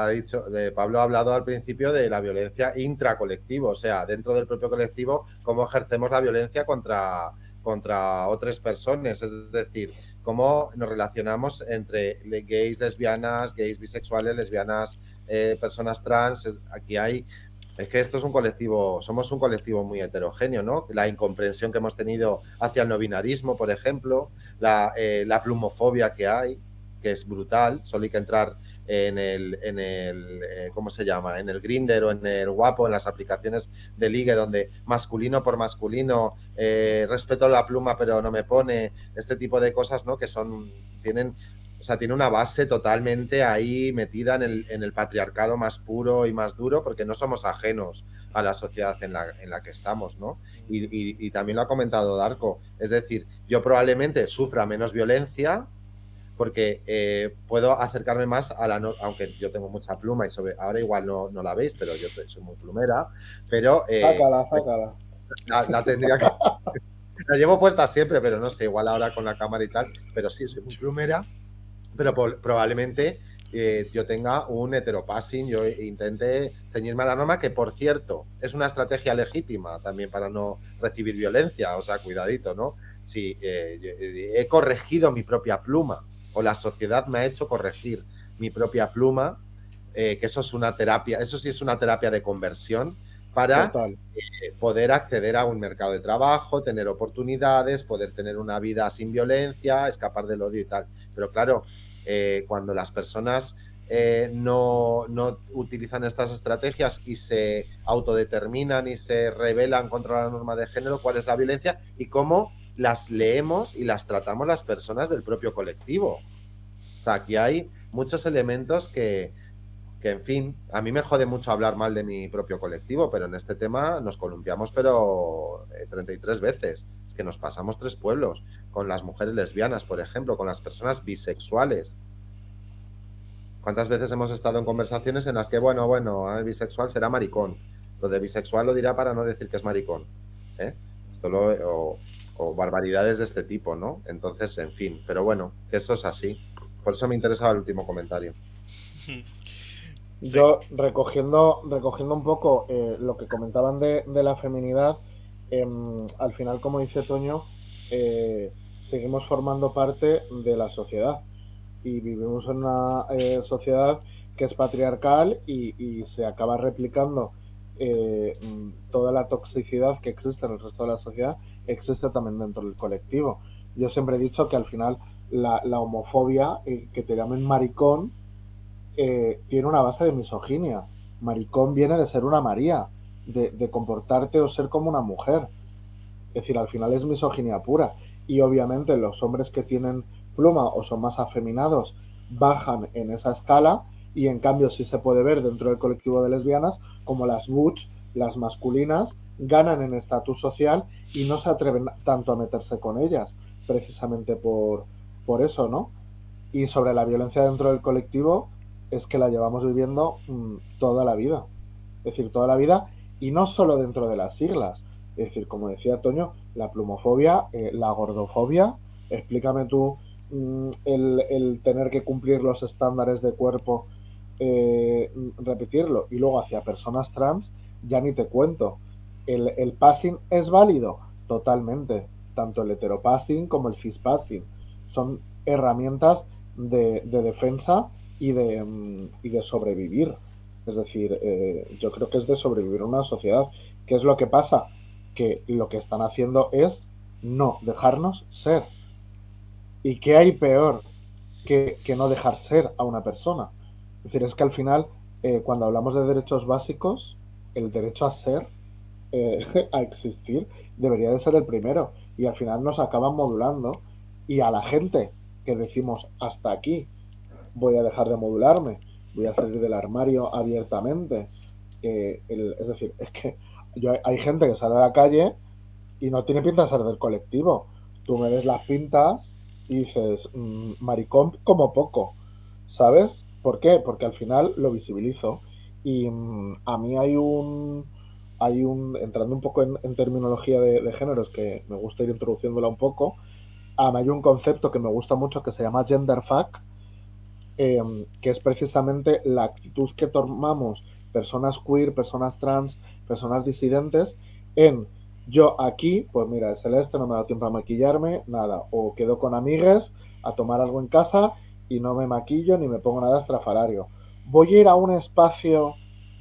B: Pablo ha hablado al principio de la violencia intracolectivo, o sea, dentro del propio colectivo, cómo ejercemos la violencia contra otras personas, es decir, cómo nos relacionamos entre gays, lesbianas, gays, bisexuales, lesbianas, personas trans. Aquí es que esto es un colectivo, somos un colectivo muy heterogéneo, ¿no? La incomprensión que hemos tenido hacia el no binarismo, por ejemplo, la plumofobia que hay, que es brutal, solo hay que entrar en el ¿cómo se llama? En el Grindr o en el Guapo, en las aplicaciones de ligue donde masculino por masculino, respeto la pluma pero no me pone, este tipo de cosas, ¿no? Que tiene una base totalmente ahí metida en el patriarcado más puro y más duro, porque no somos ajenos a la sociedad en la que estamos, ¿no? Y también lo ha comentado Darko, es decir, yo probablemente sufra menos violencia porque puedo acercarme más a aunque yo tengo mucha pluma y ahora igual no la veis, pero yo soy muy plumera, pero
C: sácala.
B: La tendría que la llevo puesta siempre, pero no sé, igual ahora con la cámara y tal, pero sí, soy muy plumera, pero probablemente yo tenga un heteropassing, yo intente ceñirme a la norma, que por cierto es una estrategia legítima también para no recibir violencia, o sea, cuidadito, ¿no? Sí, he corregido mi propia pluma, o la sociedad me ha hecho corregir mi propia pluma, que eso es una terapia, eso sí es una terapia de conversión, para
C: Total.
B: poder acceder a un mercado de trabajo, tener oportunidades, poder tener una vida sin violencia, escapar del odio y tal. Pero claro, cuando las personas no utilizan estas estrategias y se autodeterminan y se rebelan contra la norma de género, ¿cuál es la violencia y cómo las leemos y las tratamos las personas del propio colectivo? O sea, aquí hay muchos elementos que, en fin, a mí me jode mucho hablar mal de mi propio colectivo, pero en este tema nos columpiamos, pero 33 veces. Es que nos pasamos 3 pueblos, con las mujeres lesbianas, por ejemplo, con las personas bisexuales. ¿Cuántas veces hemos estado en conversaciones en las que, bueno, bisexual será maricón? Lo de bisexual lo dirá para no decir que es maricón. ¿Eh? O barbaridades de este tipo, ¿no? Entonces, en fin, pero bueno, que eso es así. Por eso me interesaba el último comentario.
A: Sí.
C: Yo recogiendo un poco lo que comentaban de la feminidad, al final, como dice Toño, seguimos formando parte de la sociedad y vivimos en una sociedad que es patriarcal y se acaba replicando toda la toxicidad que existe en el resto de la sociedad, existe también dentro del colectivo. Yo siempre he dicho que al final la homofobia, que te llamen maricón, tiene una base de misoginia. Maricón viene de ser una María, de comportarte o ser como una mujer. Es decir, al final es misoginia pura. Y obviamente los hombres que tienen pluma o son más afeminados bajan en esa escala, y en cambio sí se puede ver dentro del colectivo de lesbianas como las butch, las masculinas, ganan en estatus social y no se atreven tanto a meterse con ellas, precisamente por eso, ¿no? Y sobre la violencia dentro del colectivo, es que la llevamos viviendo toda la vida. Es decir, toda la vida, y no solo dentro de las siglas. Es decir, como decía Toño, la plumofobia, la gordofobia. Explícame tú el tener que cumplir los estándares de cuerpo, repetirlo. Y luego hacia personas trans, ya ni te cuento. ¿El passing es válido? Totalmente. Tanto el heteropassing como el cispassing son herramientas de defensa y de sobrevivir. Es decir, yo creo que es de sobrevivir en una sociedad. ¿Qué es lo que pasa? Que lo que están haciendo es no dejarnos ser. ¿Y qué hay peor que no dejar ser a una persona? Es decir, es que al final, cuando hablamos de derechos básicos, el derecho a ser, a existir, debería de ser el primero. Y al final nos acaban modulando. Y a la gente que decimos hasta aquí, voy a dejar de modularme, voy a salir del armario abiertamente. Es decir, es que hay gente que sale a la calle y no tiene pinta de ser del colectivo. Tú me ves las pintas y dices, maricón como poco, ¿sabes? ¿Por qué? Porque al final lo visibilizo. Y a mí entrando un poco en terminología de géneros, que me gusta ir introduciéndola un poco, hay un concepto que me gusta mucho que se llama gender fuck, que es precisamente la actitud que tomamos personas queer, personas trans, personas disidentes, en yo aquí, pues mira, es celeste, no me ha dado tiempo a maquillarme, nada, o quedo con amigues a tomar algo en casa y no me maquillo ni me pongo nada estrafalario. Voy a ir a un espacio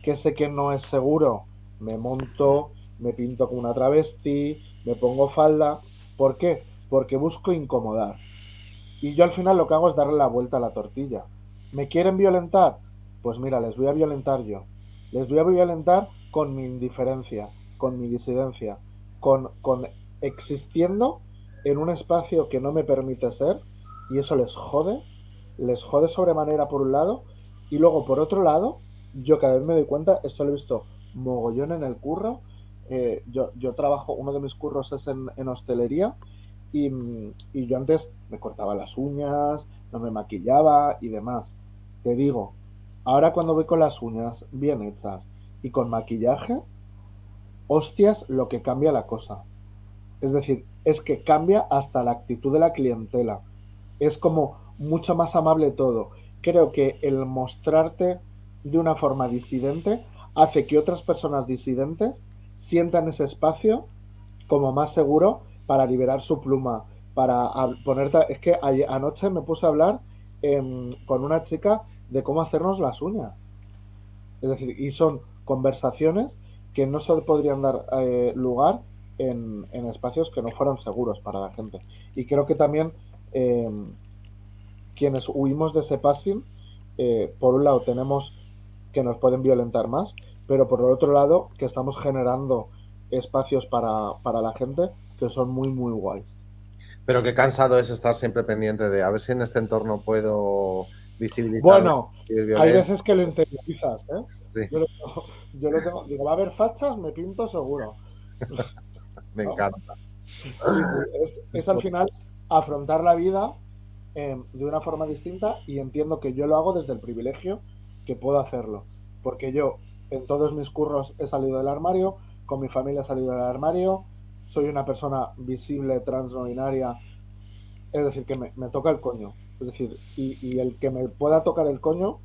C: que sé que no es seguro, me monto, me pinto como una travesti, me pongo falda. ¿Por qué? Porque busco incomodar. Y yo al final lo que hago es darle la vuelta a la tortilla. ¿Me quieren violentar? Pues mira, les voy a violentar yo. Les voy a violentar con mi indiferencia, con mi disidencia, con existiendo en un espacio que no me permite ser, y eso les jode sobremanera por un lado, y luego por otro lado, yo cada vez me doy cuenta, esto lo he visto mogollón en el curro, yo trabajo, uno de mis curros es en hostelería, y, y yo antes me cortaba las uñas, no me maquillaba y demás. Te digo, ahora cuando voy con las uñas bien hechas y con maquillaje, hostias lo que cambia la cosa. Es decir, es que cambia hasta la actitud de la clientela. Es como mucho más amable todo. Creo que el mostrarte de una forma disidente hace que otras personas disidentes sientan ese espacio como más seguro para liberar su pluma, para ponerte... Es que anoche me puse a hablar con una chica de cómo hacernos las uñas. Es decir, y son conversaciones que no se podrían dar lugar en espacios que no fueran seguros para la gente. Y creo que también eh, quienes huimos de ese passing, por un lado tenemos que nos pueden violentar más, pero por el otro lado que estamos generando espacios para la gente que son muy, muy guays.
B: Pero qué cansado es estar siempre pendiente de a ver si en este entorno puedo visibilizar
C: Bueno, hay
B: violencia.
C: veces que lo interiorizas, ¿eh?
B: Sí,
C: Yo lo tengo, digo, va a haber fachas, me pinto seguro.
B: me
C: ¿No?
B: encanta.
C: Sí, sí, es al final afrontar la vida de una forma distinta y entiendo que yo lo hago desde el privilegio que puedo hacerlo. Porque yo en todos mis curros he salido del armario, con mi familia he salido del armario, soy una persona visible, trans, no binaria, es decir, que me toca el coño. Es decir, y el que me pueda tocar el coño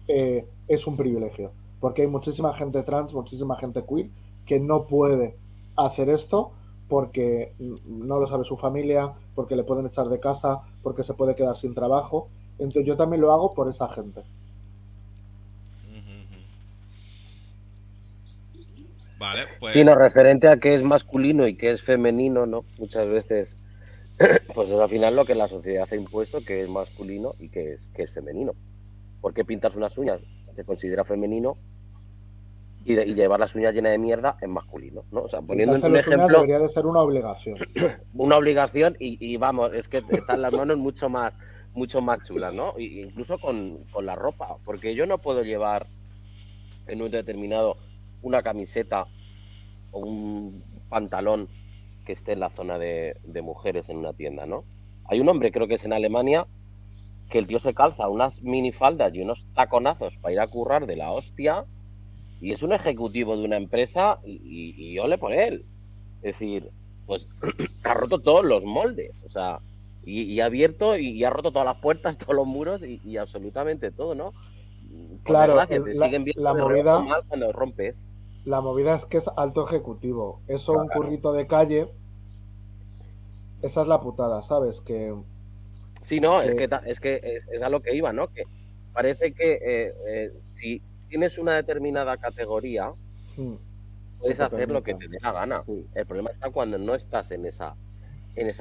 C: es un privilegio. Porque hay muchísima gente trans, muchísima gente queer que no puede hacer esto porque no lo sabe su familia, porque le pueden echar de casa, porque se puede quedar sin trabajo. Entonces yo también lo hago por esa gente.
A: Vale,
D: Sí,
A: pues
D: no, referente a qué es masculino y qué es femenino, ¿no? Muchas veces, pues es al final lo que la sociedad ha impuesto, que es masculino y que es femenino. Porque pintas unas uñas se considera femenino y llevar las uñas llenas de mierda es masculino, ¿no? O sea, poniendo
C: Pintarse
D: un
C: las uñas
D: ejemplo,
C: debería de ser una obligación.
D: una obligación y vamos, es que están las manos mucho más chulas, ¿no? Y, incluso con la ropa, porque yo no puedo llevar en un determinado una camiseta o un pantalón que esté en la zona de mujeres en una tienda, ¿no? Hay un hombre, creo que es en Alemania, que el tío se calza unas minifaldas y unos taconazos para ir a currar de la hostia y es un ejecutivo de una empresa y ole por él. Es decir, pues ha roto todos los moldes, o sea, y ha abierto y ha roto todas las puertas, todos los muros y absolutamente todo, ¿no? Por
C: Claro,
D: desgracia, te siguen viendo
C: la
D: de reojo
C: movida
D: mal cuando rompes.
C: la movida es que es alto ejecutivo. Eso un
B: Claro.
C: currito de calle, esa es la putada, ¿sabes?
D: Sí, no,
C: Que
D: es a lo que iba, ¿no? Que parece que si tienes una determinada categoría,
C: mm, se
D: puedes
C: te
D: hacer lo que
C: permita.
D: te dé la gana.
C: Sí.
D: El problema está cuando no estás en esa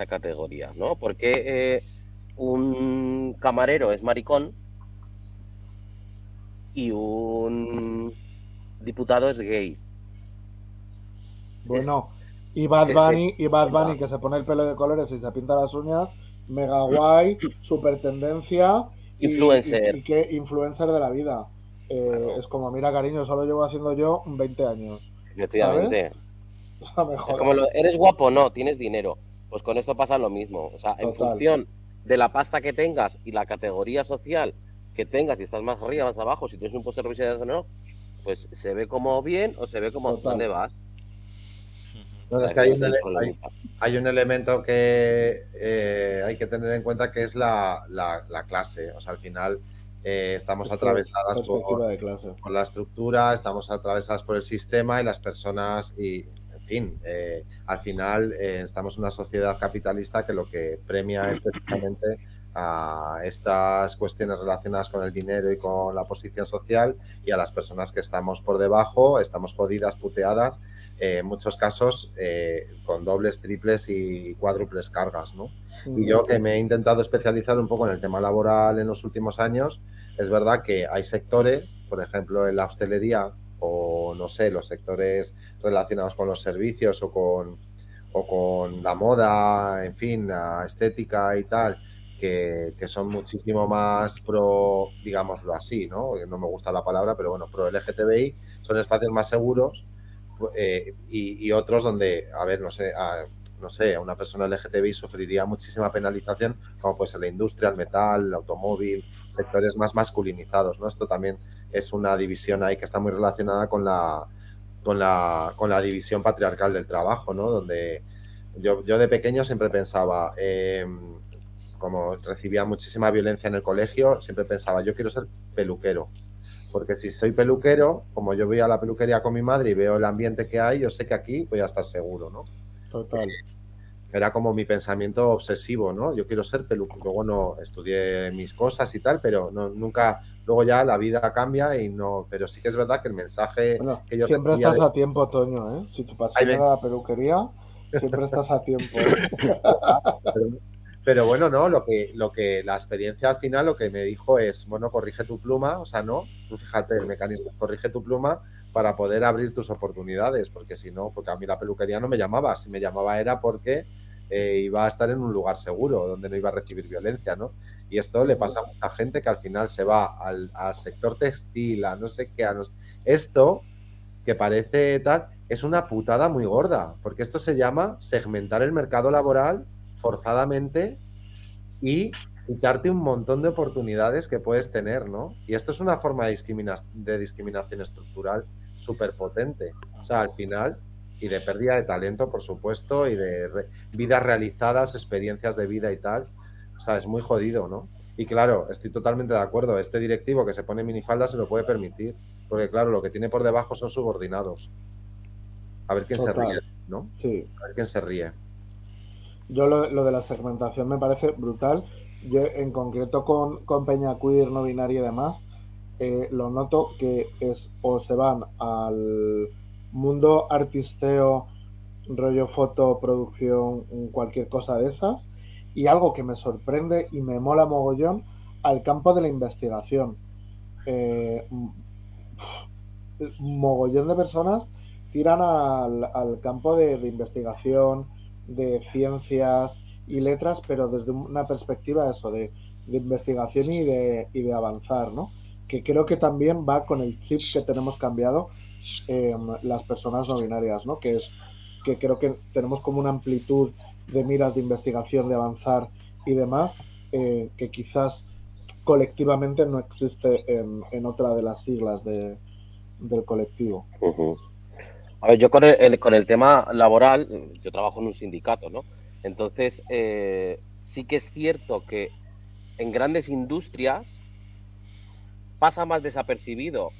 D: categoría, ¿no? Porque un camarero es maricón y un diputado es gay. Es,
C: Bueno, y Bad
D: cuenta.
C: Bunny que se pone el pelo de colores y se pinta las uñas, mega guay, super tendencia
D: Influencer,
C: y qué influencer de la vida.
D: claro,
C: Es como, mira, cariño, solo llevo haciendo yo 20 años, ¿sabes?
D: efectivamente.
C: No me
D: Es como
C: jodas.
D: eres guapo, no, tienes dinero. Pues con esto pasa lo mismo. O sea, en
C: Total,
D: función de la pasta que tengas y la categoría social que tengas, si estás más arriba, más abajo, si tienes un puesto de revisión o no, pues se ve como bien o se ve como
C: total.
D: ¿dónde vas? O
B: No,
D: sea,
B: es que
D: ese es el problemita.
B: hay un elemento que hay que tener en cuenta que es la clase. O sea, al final estamos
C: Es que
B: atravesadas
C: perspectiva de clase.
B: por la estructura, estamos atravesadas por el sistema y las personas y, en fin, al final estamos en una sociedad capitalista que lo que premia es precisamente a estas cuestiones relacionadas con el dinero y con la posición social y a las personas que estamos por debajo, estamos jodidas, puteadas, en muchos casos con dobles, triples y cuádruples cargas, ¿no? Y yo que me he intentado especializar un poco en el tema laboral en los últimos años, es verdad que hay sectores, por ejemplo, en la hostelería o, no sé, los sectores relacionados con los servicios o con la moda, en fin, la estética y tal, que son muchísimo más pro, digámoslo así, ¿no? No me gusta la palabra, pero bueno, pro LGTBI, son espacios más seguros y otros donde, a ver, no sé, una persona LGTBI sufriría muchísima penalización, como puede ser la industria, el metal, el automóvil, sectores más masculinizados, ¿no? Esto también es una división ahí que está muy relacionada con la división patriarcal del trabajo, ¿no? Donde yo de pequeño siempre pensaba, como recibía muchísima violencia en el colegio, siempre pensaba, yo quiero ser peluquero. Porque si soy peluquero, como yo voy a la peluquería con mi madre y veo el ambiente que hay, yo sé que aquí voy a estar seguro, ¿no?
C: Total.
B: era como mi pensamiento obsesivo, ¿no? Yo quiero ser peluquero. Luego no estudié mis cosas y tal, pero no, nunca, luego ya la vida cambia y no, pero sí que es verdad que el mensaje
C: Bueno,
B: que yo
C: siempre
B: recibía
C: estás
B: de...
C: a tiempo, Toño, ¿eh? Si tu
B: Ay,
C: pasión era la peluquería, siempre estás a tiempo, ¿eh?
B: pero, pero bueno, no, lo que la experiencia al final lo que me dijo es, bueno, corrige tu pluma, o sea, no, tú fíjate el mecanismo, corrige tu pluma para poder abrir tus oportunidades, porque si no, porque a mí la peluquería no me llamaba, si me llamaba era porque iba a estar en un lugar seguro, donde no iba a recibir violencia, ¿no? Y esto le pasa a mucha gente que al final se va al sector textil, a no sé qué, esto que parece tal, es una putada muy gorda, porque esto se llama segmentar el mercado laboral forzadamente y quitarte un montón de oportunidades que puedes tener, ¿no? Y esto es una forma de discriminación estructural súper potente. O sea, al final, y de pérdida de talento, por supuesto, y de vidas realizadas, experiencias de vida y tal. O sea, es muy jodido, ¿no? Y claro, estoy totalmente de acuerdo. Este directivo que se pone minifalda se lo puede permitir, porque claro, lo que tiene por debajo son subordinados. A ver quién se ríe,
C: Total,
B: ¿no?
C: sí.
B: A ver quién se ríe.
C: Yo lo de la segmentación me parece brutal. Yo en concreto con Peña Queer, no binaria y demás, lo noto que es o se van al mundo artisteo, rollo foto, producción, cualquier cosa de esas, y algo que me sorprende y me mola mogollón, al campo de la investigación. Eh, Mogollón de personas tiran al campo de investigación, de ciencias y letras, pero desde una perspectiva eso, de investigación y de avanzar, ¿no? Que creo que también va con el chip que tenemos cambiado las personas no binarias, ¿no? Que creo que tenemos como una amplitud de miras de investigación, de avanzar y demás, que quizás colectivamente no existe en otra de las siglas del colectivo.
D: Ujú. A ver, yo con el tema laboral, yo trabajo en un sindicato, ¿no? Entonces, sí que es cierto que en grandes industrias pasa más desapercibido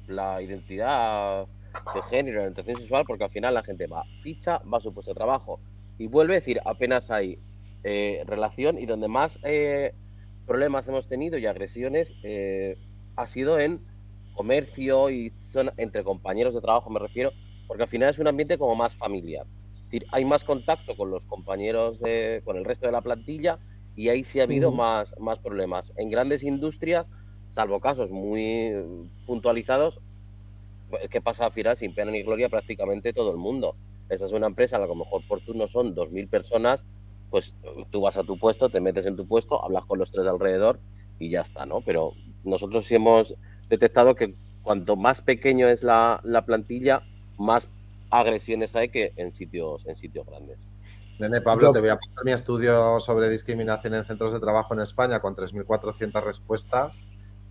D: la identidad de género, la orientación sexual, porque al final la gente va, ficha, va a su puesto de trabajo y vuelve, a decir, apenas hay relación, y donde más problemas hemos tenido y agresiones ha sido en comercio y zona, entre compañeros de trabajo, me refiero, porque al final es un ambiente como más familiar. Es decir, hay más contacto con los compañeros, con el resto de la plantilla, y ahí sí ha habido más problemas. En grandes industrias, salvo casos muy puntualizados, ¿qué pasa al final? Sin pena ni gloria prácticamente todo el mundo. Esa es una empresa, a lo mejor por turno son 2.000 personas, pues tú vas a tu puesto, te metes en tu puesto, hablas con los tres de alrededor y ya está, ¿no? Pero nosotros sí hemos detectado que cuanto más pequeño es la plantilla, más agresiones hay que en sitios grandes.
B: Nene, Pablo, te
C: Yo,
B: voy a pasar mi estudio sobre discriminación en centros de trabajo en España con 3.400 respuestas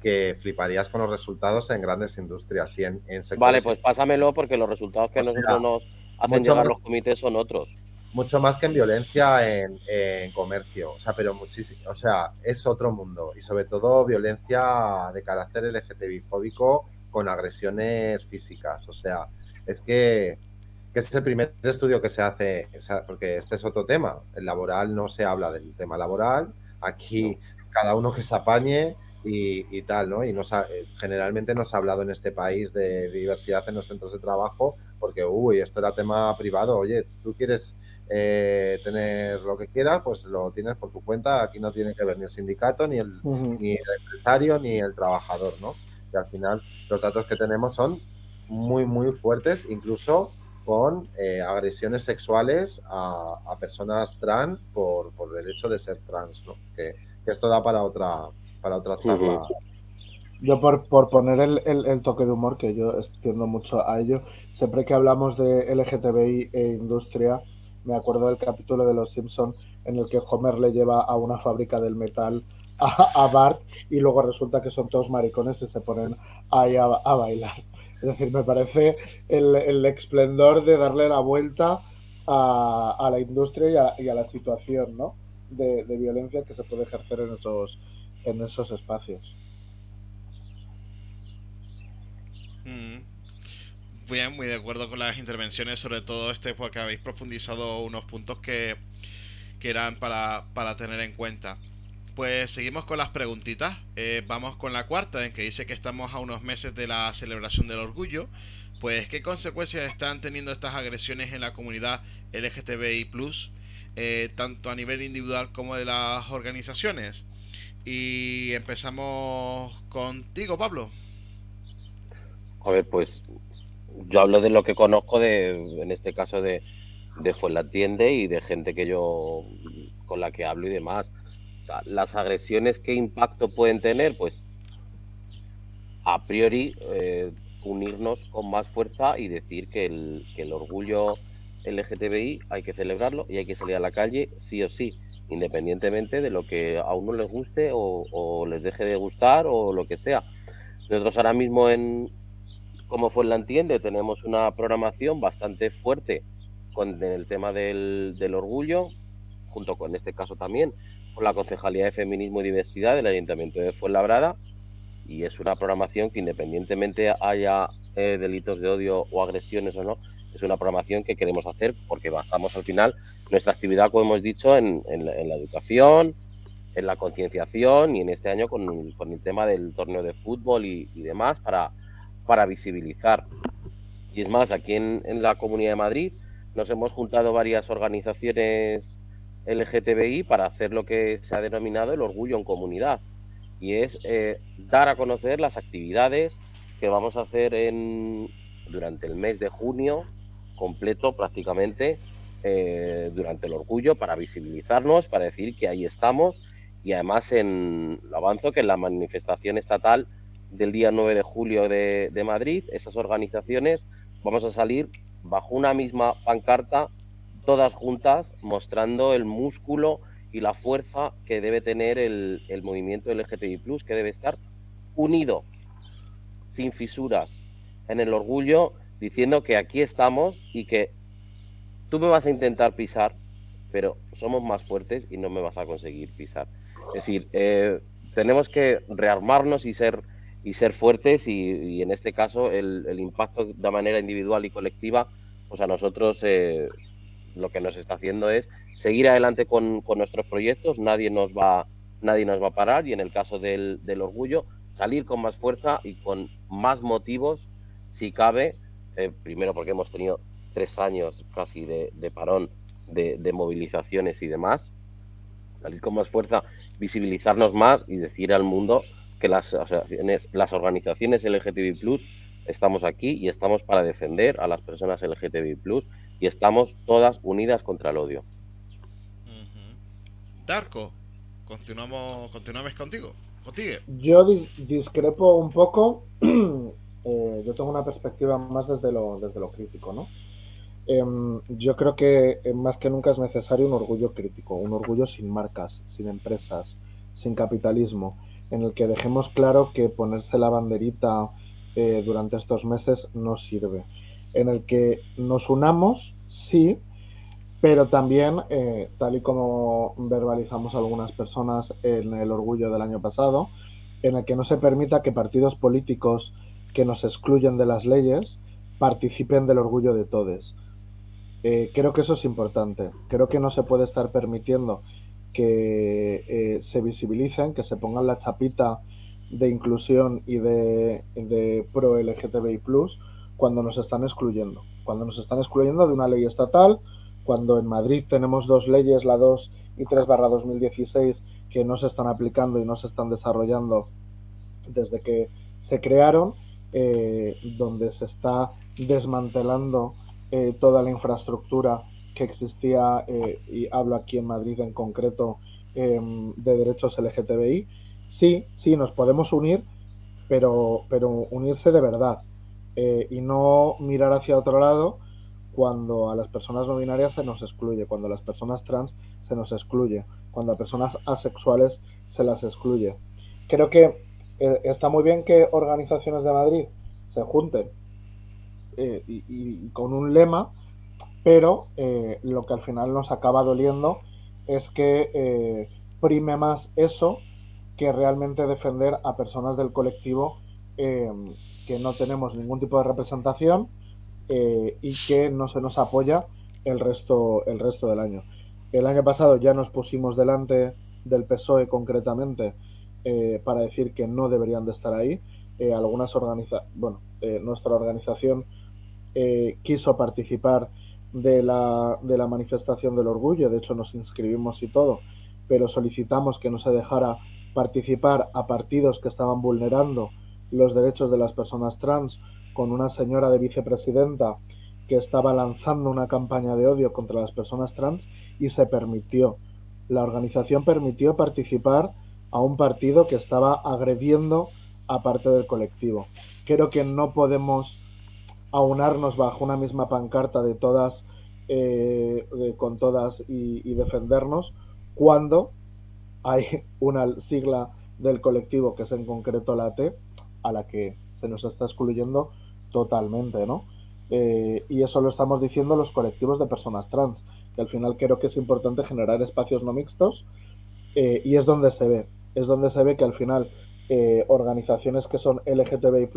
B: que fliparías con los resultados en grandes industrias y en
D: Vale,
B: sectores.
D: pues pásamelo, porque los resultados que
B: O
D: a nosotros
B: sea,
D: nos hacen
B: mucho
D: llegar
B: más,
D: los comités son otros.
B: mucho más que en violencia en comercio. O sea, pero muchísimo. O sea, es otro mundo. Y sobre todo violencia de carácter LGTBI-fóbico con agresiones físicas. O sea, es que es el primer estudio que se hace, porque este es otro tema. El laboral no se habla del tema laboral.
D: No.
B: Aquí cada uno que se apañe y tal, ¿no? Y generalmente no se ha hablado en este país de diversidad en los centros de trabajo porque, uy, esto era tema privado. Oye, tú quieres tener lo que quieras, pues lo tienes por tu cuenta. Aquí no tiene que ver ni el sindicato, ni el empresario, ni el trabajador, ¿no? Y al final los datos que tenemos son muy, muy fuertes, incluso con agresiones sexuales a personas trans por el hecho de ser trans, ¿no? Que esto da para otra charla.
C: uh-huh. Yo por poner el toque de humor, que yo extiendo mucho a ello, siempre que hablamos de LGTBI e industria, me acuerdo del capítulo de Los Simpson en el que Homer le lleva a una fábrica del metal a Bart, y luego resulta que son todos maricones y se ponen ahí a bailar. Es decir, me parece el esplendor de darle la vuelta a la industria y a la situación, ¿no? De violencia que se puede ejercer en esos espacios.
A: bien, muy de acuerdo con las intervenciones, sobre todo porque habéis profundizado unos puntos que eran para tener en cuenta. Pues seguimos con las preguntitas. Vamos con la cuarta, en que dice que estamos a unos meses de la celebración del orgullo. Pues, ¿qué consecuencias están teniendo estas agresiones en la comunidad LGTBI+, tanto a nivel individual como de las organizaciones? Y empezamos contigo, Pablo.
D: A ver, pues yo hablo de lo que conozco en este caso de Fuenlatiende y de gente que yo con la que hablo y demás. O sea, las agresiones, ¿qué impacto pueden tener? Pues a priori unirnos con más fuerza y decir que el orgullo LGTBI hay que celebrarlo y hay que salir a la calle sí o sí, independientemente de lo que a uno les guste o les deje de gustar o lo que sea. Nosotros ahora mismo como Fuenlatiende tenemos una programación bastante fuerte con el tema del orgullo, junto con este caso también con la Concejalía de Feminismo y Diversidad del Ayuntamiento de Fuenlabrada, y es una programación que independientemente haya delitos de odio o agresiones o no, es una programación que queremos hacer porque basamos al final nuestra actividad, como hemos dicho, en la educación, en la concienciación y en este año con el tema del torneo de fútbol y demás para visibilizar. Y es más, aquí en la Comunidad de Madrid nos hemos juntado varias organizaciones LGTBI para hacer lo que se ha denominado el orgullo en comunidad, y es dar a conocer las actividades que vamos a hacer durante el mes de junio, completo prácticamente, durante el orgullo, para visibilizarnos, para decir que ahí estamos, y además lo avanzo que en la manifestación estatal del día 9 de julio de Madrid, esas organizaciones vamos a salir bajo una misma pancarta, todas juntas, mostrando el músculo y la fuerza que debe tener el movimiento LGTBI+, que debe estar unido, sin fisuras, en el orgullo, diciendo que aquí estamos y que tú me vas a intentar pisar, pero somos más fuertes y no me vas a conseguir pisar. Es decir, tenemos que rearmarnos y ser fuertes, y en este caso el impacto de manera individual y colectiva, pues a nosotros lo que nos está haciendo es seguir adelante con nuestros proyectos, nadie nos va a parar, y en el caso del orgullo, salir con más fuerza y con más motivos, si cabe, primero porque hemos tenido 3 años casi de parón de movilizaciones y demás, salir con más fuerza, visibilizarnos más y decir al mundo que las organizaciones LGTBI+, estamos aquí y estamos para defender a las personas LGTBI+, y estamos todas unidas contra el odio.
A: Darko, continuamos contigo.
C: Yo discrepo un poco. Yo tengo una perspectiva más desde lo crítico, ¿no? Yo creo que más que nunca es necesario un orgullo crítico, un orgullo sin marcas, sin empresas, sin capitalismo, en el que dejemos claro que ponerse la banderita durante estos meses no sirve, en el que nos unamos, sí, pero también, tal y como verbalizamos algunas personas en el orgullo del año pasado, en el que no se permita que partidos políticos que nos excluyen de las leyes participen del orgullo de todos. Creo que eso es importante. Creo que no se puede estar permitiendo que se visibilicen, que se pongan la chapita de inclusión y de pro LGTBI+, cuando nos están excluyendo. Cuando nos están excluyendo de una ley estatal, cuando en Madrid tenemos 2 leyes, la 2 y 3/2016, que no se están aplicando y no se están desarrollando desde que se crearon, donde se está desmantelando toda la infraestructura que existía, y hablo aquí en Madrid en concreto, de derechos LGTBI. Sí, nos podemos unir, pero unirse de verdad, y no mirar hacia otro lado cuando a las personas no binarias se nos excluye, cuando a las personas trans se nos excluye, cuando a personas asexuales se las excluye. Creo que está muy bien que organizaciones de Madrid se junten y con un lema, pero lo que al final nos acaba doliendo es que prime más eso que realmente defender a personas del colectivo, que no tenemos ningún tipo de representación, y que no se nos apoya el resto del año. El año pasado ya nos pusimos delante del PSOE concretamente para decir que no deberían de estar ahí. Nuestra organización quiso participar de la manifestación del orgullo, de hecho nos inscribimos y todo, pero solicitamos que no se dejara participar a partidos que estaban vulnerando los derechos de las personas trans, con una señora de vicepresidenta que estaba lanzando una campaña de odio contra las personas trans y se permitió. La organización permitió participar a un partido que estaba agrediendo a parte del colectivo. Creo que no podemos aunarnos bajo una misma pancarta de todas, con todas y defendernos cuando hay una sigla del colectivo que es en concreto la T, a la que se nos está excluyendo totalmente, ¿no? Y eso lo estamos diciendo los colectivos de personas trans, que al final creo que es importante generar espacios no mixtos, y es donde se ve que al final organizaciones que son LGTBI+,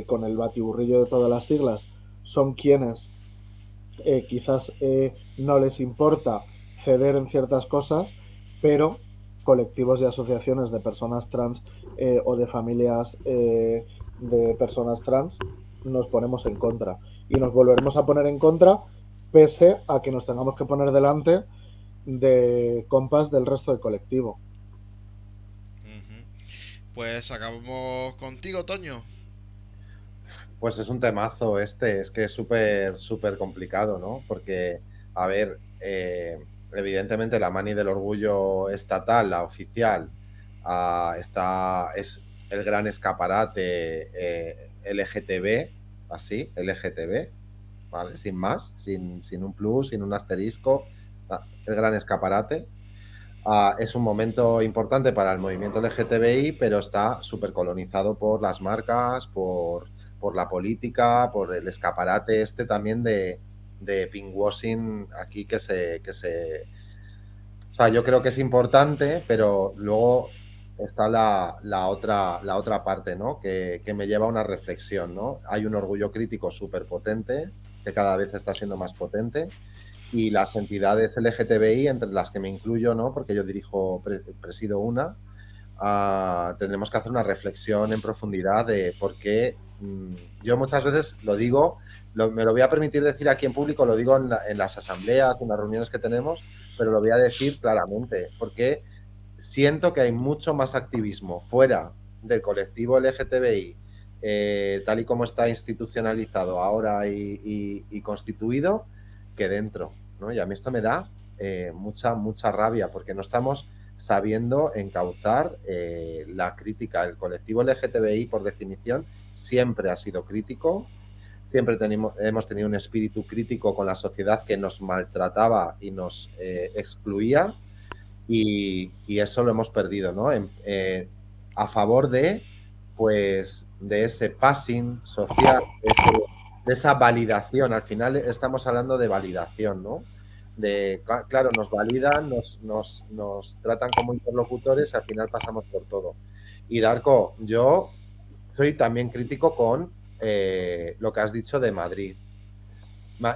C: con el batiburrillo de todas las siglas, son quienes quizás no les importa ceder en ciertas cosas, pero colectivos y asociaciones de personas trans o de familias de personas trans nos ponemos en contra y nos volveremos a poner en contra pese a que nos tengamos que poner delante de compas del resto del colectivo.
A: Pues acabamos contigo, Toño.
B: Pues es un temazo este, es que es súper complicado, ¿no? Porque, a ver, evidentemente la mani del orgullo estatal, la oficial, es el gran escaparate LGTB, así, LGTB, ¿vale? Sin más, sin un plus, sin un asterisco, el gran escaparate. Es un momento importante para el movimiento LGTBI, pero está súper colonizado por las marcas, por la política, por el escaparate este también de pinkwashing aquí que se... O sea, yo creo que es importante, pero luego está la otra parte, ¿no? Que me lleva a una reflexión, ¿no? Hay un orgullo crítico súper potente, que cada vez está siendo más potente, y las entidades LGTBI, entre las que me incluyo, ¿no? Porque yo presido una, tendremos que hacer una reflexión en profundidad de por qué. Yo muchas veces lo digo, me lo voy a permitir decir aquí en público, lo digo en las asambleas, en las reuniones que tenemos, pero lo voy a decir claramente, porque siento que hay mucho más activismo fuera del colectivo LGTBI, tal y como está institucionalizado ahora y constituido, que dentro, ¿no? Y a mí esto me da mucha rabia, porque no estamos sabiendo encauzar la crítica. El colectivo LGTBI, por definición, siempre ha sido crítico, siempre hemos tenido un espíritu crítico con la sociedad que nos maltrataba y nos excluía, y eso lo hemos perdido, ¿no? A favor de ese passing social, de esa validación. Al final estamos hablando de validación, ¿no? Claro, nos validan, nos tratan como interlocutores, al final pasamos por todo. Y Darko, yo soy también crítico con lo que has dicho de Madrid.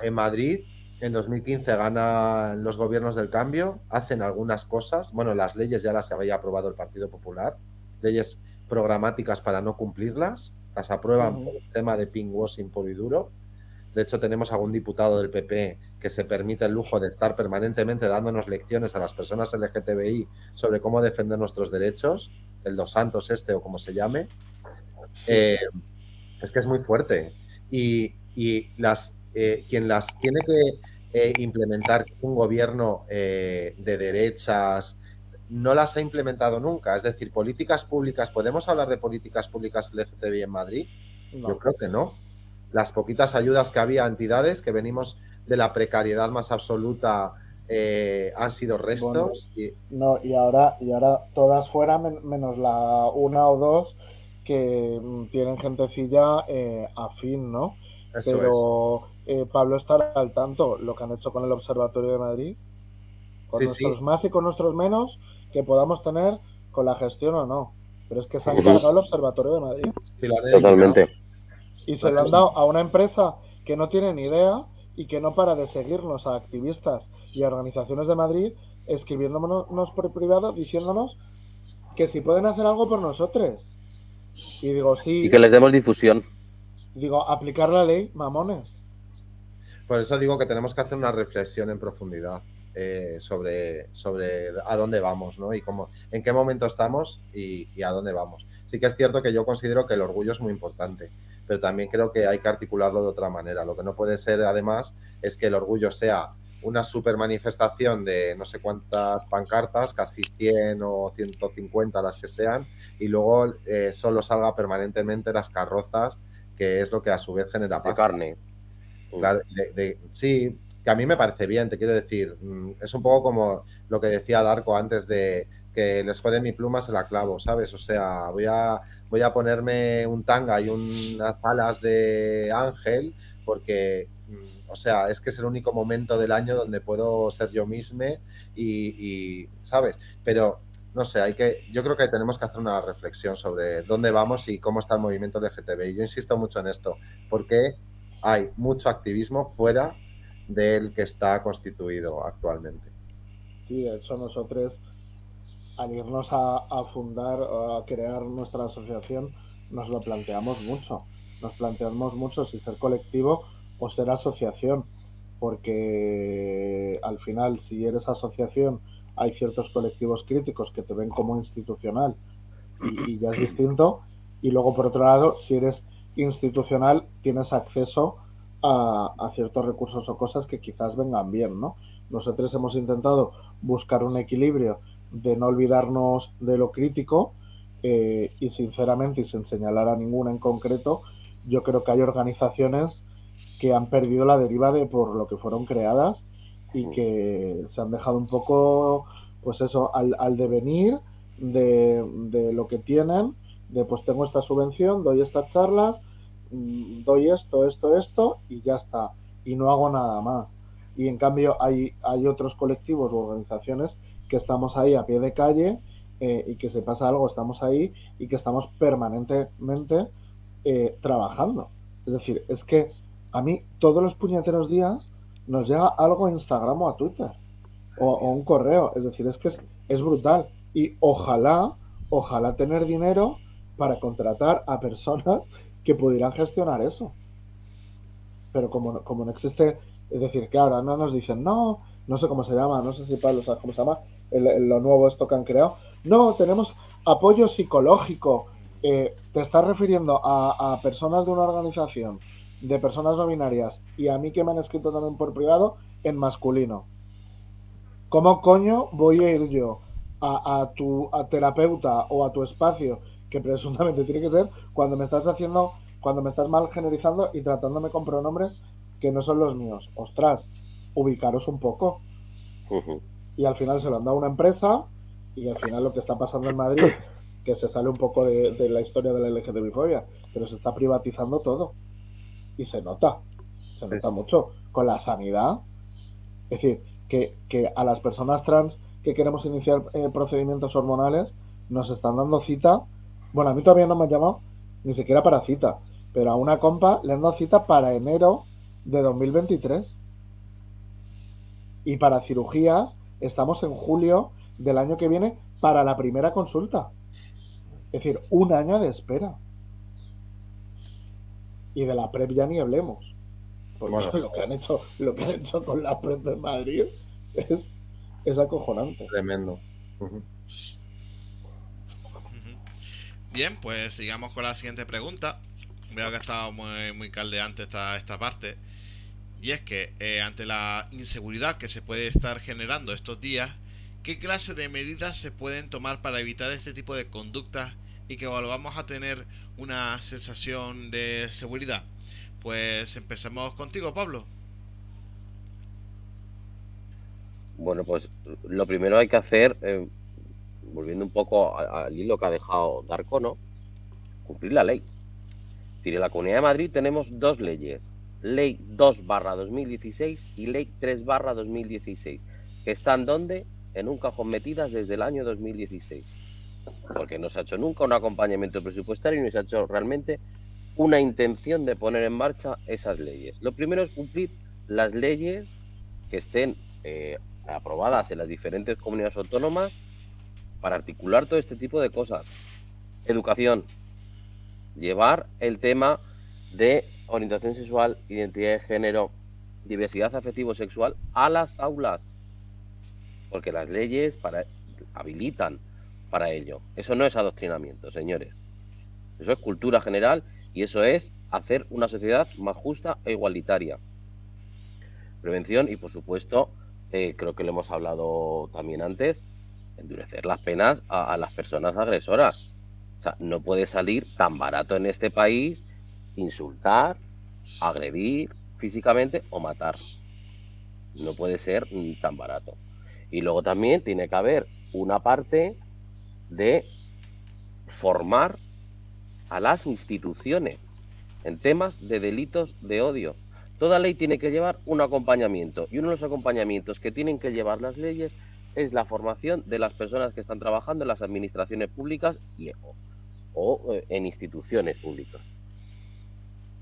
B: En Madrid, en 2015 ganan los gobiernos del cambio, hacen algunas cosas, bueno, las leyes ya las había aprobado el Partido Popular, leyes programáticas para no cumplirlas, las aprueban por el tema de pinkwashing puro y duro. De hecho, tenemos algún diputado del PP que se permite el lujo de estar permanentemente dándonos lecciones a las personas LGTBI sobre cómo defender nuestros derechos, el Dos Santos o como se llame. Es que es muy fuerte. Y quien las tiene que implementar, un gobierno de derechas, no las ha implementado nunca. Es decir, políticas públicas, ¿podemos hablar de políticas públicas LGTBI en Madrid? No. Yo creo que no. Las poquitas ayudas que había a entidades que venimos de la precariedad más absoluta han sido restos.
C: Bueno, y ahora todas fuera menos la una o dos que tienen gentecilla afín, ¿no?
B: Eso
C: pero Pablo estará al tanto lo que han hecho con el Observatorio de Madrid, con nuestros más y con nuestros menos que podamos tener con la gestión o no. Pero es que se han cargado el Observatorio de Madrid.
B: Sí, lo han
D: Totalmente.
C: Y se lo han dado a una empresa que no tiene ni idea y que no para de seguirnos a activistas y a organizaciones de Madrid escribiéndonos por privado diciéndonos que si pueden hacer algo por nosotros. Y digo,
D: Y
C: sí,
D: que les demos difusión.
C: digo, aplicar la ley, mamones.
B: Por eso digo que tenemos que hacer una reflexión en profundidad sobre a dónde vamos, ¿no? Y cómo, en qué momento estamos y a dónde vamos. Sí que es cierto que yo considero que el orgullo es muy importante, pero también creo que hay que articularlo de otra manera. Lo que no puede ser, además, es que el orgullo sea una super manifestación de no sé cuántas pancartas, casi 100 o 150 las que sean, y luego solo salga permanentemente las carrozas, que es lo que a su vez genera
D: De
B: pasta.
D: carne.
B: Claro, sí, que a mí me parece bien, te quiero decir, es un poco como lo que decía Darko antes de que les jode mi pluma, se la clavo, ¿sabes? O sea, voy a ponerme un tanga y unas alas de ángel porque, o sea, es que es el único momento del año donde puedo ser yo mismo ¿sabes? Pero, no sé, yo creo que tenemos que hacer una reflexión sobre dónde vamos y cómo está el movimiento LGTBI. Yo insisto mucho en esto, porque hay mucho activismo fuera del que está constituido actualmente.
C: Sí, de hecho nosotros al irnos a fundar, a crear nuestra asociación, nos lo planteamos mucho. Nos planteamos mucho si ser colectivo o ser asociación, porque al final, si eres asociación, hay ciertos colectivos críticos que te ven como institucional y ya es distinto. Y luego, por otro lado, si eres institucional, tienes acceso a ciertos recursos o cosas que quizás vengan bien, ¿no? Nosotros hemos intentado buscar un equilibrio de no olvidarnos de lo crítico y sinceramente, y sin señalar a ninguna en concreto, yo creo que hay organizaciones que han perdido la deriva de por lo que fueron creadas y que se han dejado un poco, pues eso, al devenir de lo que tienen, de pues tengo esta subvención, doy estas charlas, doy esto y ya está, y no hago nada más. Y en cambio hay otros colectivos u organizaciones que estamos ahí a pie de calle y que si pasa algo estamos ahí y que estamos permanentemente trabajando. Es decir, es que a mí todos los puñeteros días nos llega algo a Instagram o a Twitter o un correo. Es decir, es que es brutal. Y ojalá tener dinero para contratar a personas que pudieran gestionar eso. Pero como no existe, es decir, que ahora no nos dicen, no sé cómo se llama, no sé si Pablo sabes cómo se llama, lo nuevo esto que han creado. No, tenemos apoyo psicológico. ¿Te estás refiriendo a personas de una organización, de personas no binarias, y a mí que me han escrito también por privado, en masculino? ¿Cómo coño voy a ir yo a tu terapeuta o a tu espacio, que presuntamente tiene que ser, cuando me estás mal generalizando y tratándome con pronombres que no son los míos? Ostras, ubicaros un poco. Y al final se lo han dado a una empresa y al final lo que está pasando en Madrid, que se sale un poco de la historia de la LGTBI-fobia, pero se está privatizando todo. Y se nota
B: Sí.
C: mucho. Con la sanidad, es decir, que a las personas trans que queremos iniciar procedimientos hormonales nos están dando cita. Bueno, a mí todavía no me han llamado ni siquiera para cita, pero a una compa le han dado cita para enero de 2023. Y para cirugías estamos en julio del año que viene para la primera consulta. Es decir, un año de espera. Y de la PrEP ya ni hablemos. Porque
B: Bueno,
C: lo que han hecho con la PrEP en Madrid es acojonante.
B: tremendo.
A: Bien, pues sigamos con la siguiente pregunta. Veo que ha estado muy caldeante esta parte. Y es que ante la inseguridad que se puede estar generando estos días, ¿qué clase de medidas se pueden tomar para evitar este tipo de conductas y que volvamos a tener una sensación de seguridad? Pues empecemos contigo, Pablo.
D: Bueno, pues lo primero hay que hacer, volviendo un poco al hilo que ha dejado Darko, ¿no? Cumplir la ley. Es decir, en la Comunidad de Madrid tenemos dos leyes. Ley 2/2016 y Ley 3/2016. Que están ¿dónde? En un cajón metidas desde el año 2016. Porque no se ha hecho nunca un acompañamiento presupuestario y no se ha hecho realmente una intención de poner en marcha esas leyes. Lo primero es cumplir las leyes que estén aprobadas en las diferentes comunidades autónomas para articular todo este tipo de cosas. Educación, llevar el tema de orientación sexual, identidad de género, diversidad afectivo-sexual a las aulas, porque las leyes habilitan para ello. Eso no es adoctrinamiento, señores. Eso es cultura general y eso es hacer una sociedad más justa e igualitaria. Prevención y, por supuesto, creo que lo hemos hablado también antes, endurecer las penas a las personas agresoras. O sea, no puede salir tan barato en este país insultar, agredir físicamente o matar. No puede ser tan barato. Y luego también tiene que haber una parte de formar a las instituciones en temas de delitos de odio. Toda ley tiene que llevar un acompañamiento y uno de los acompañamientos que tienen que llevar las leyes es la formación de las personas que están trabajando en las administraciones públicas o en instituciones públicas.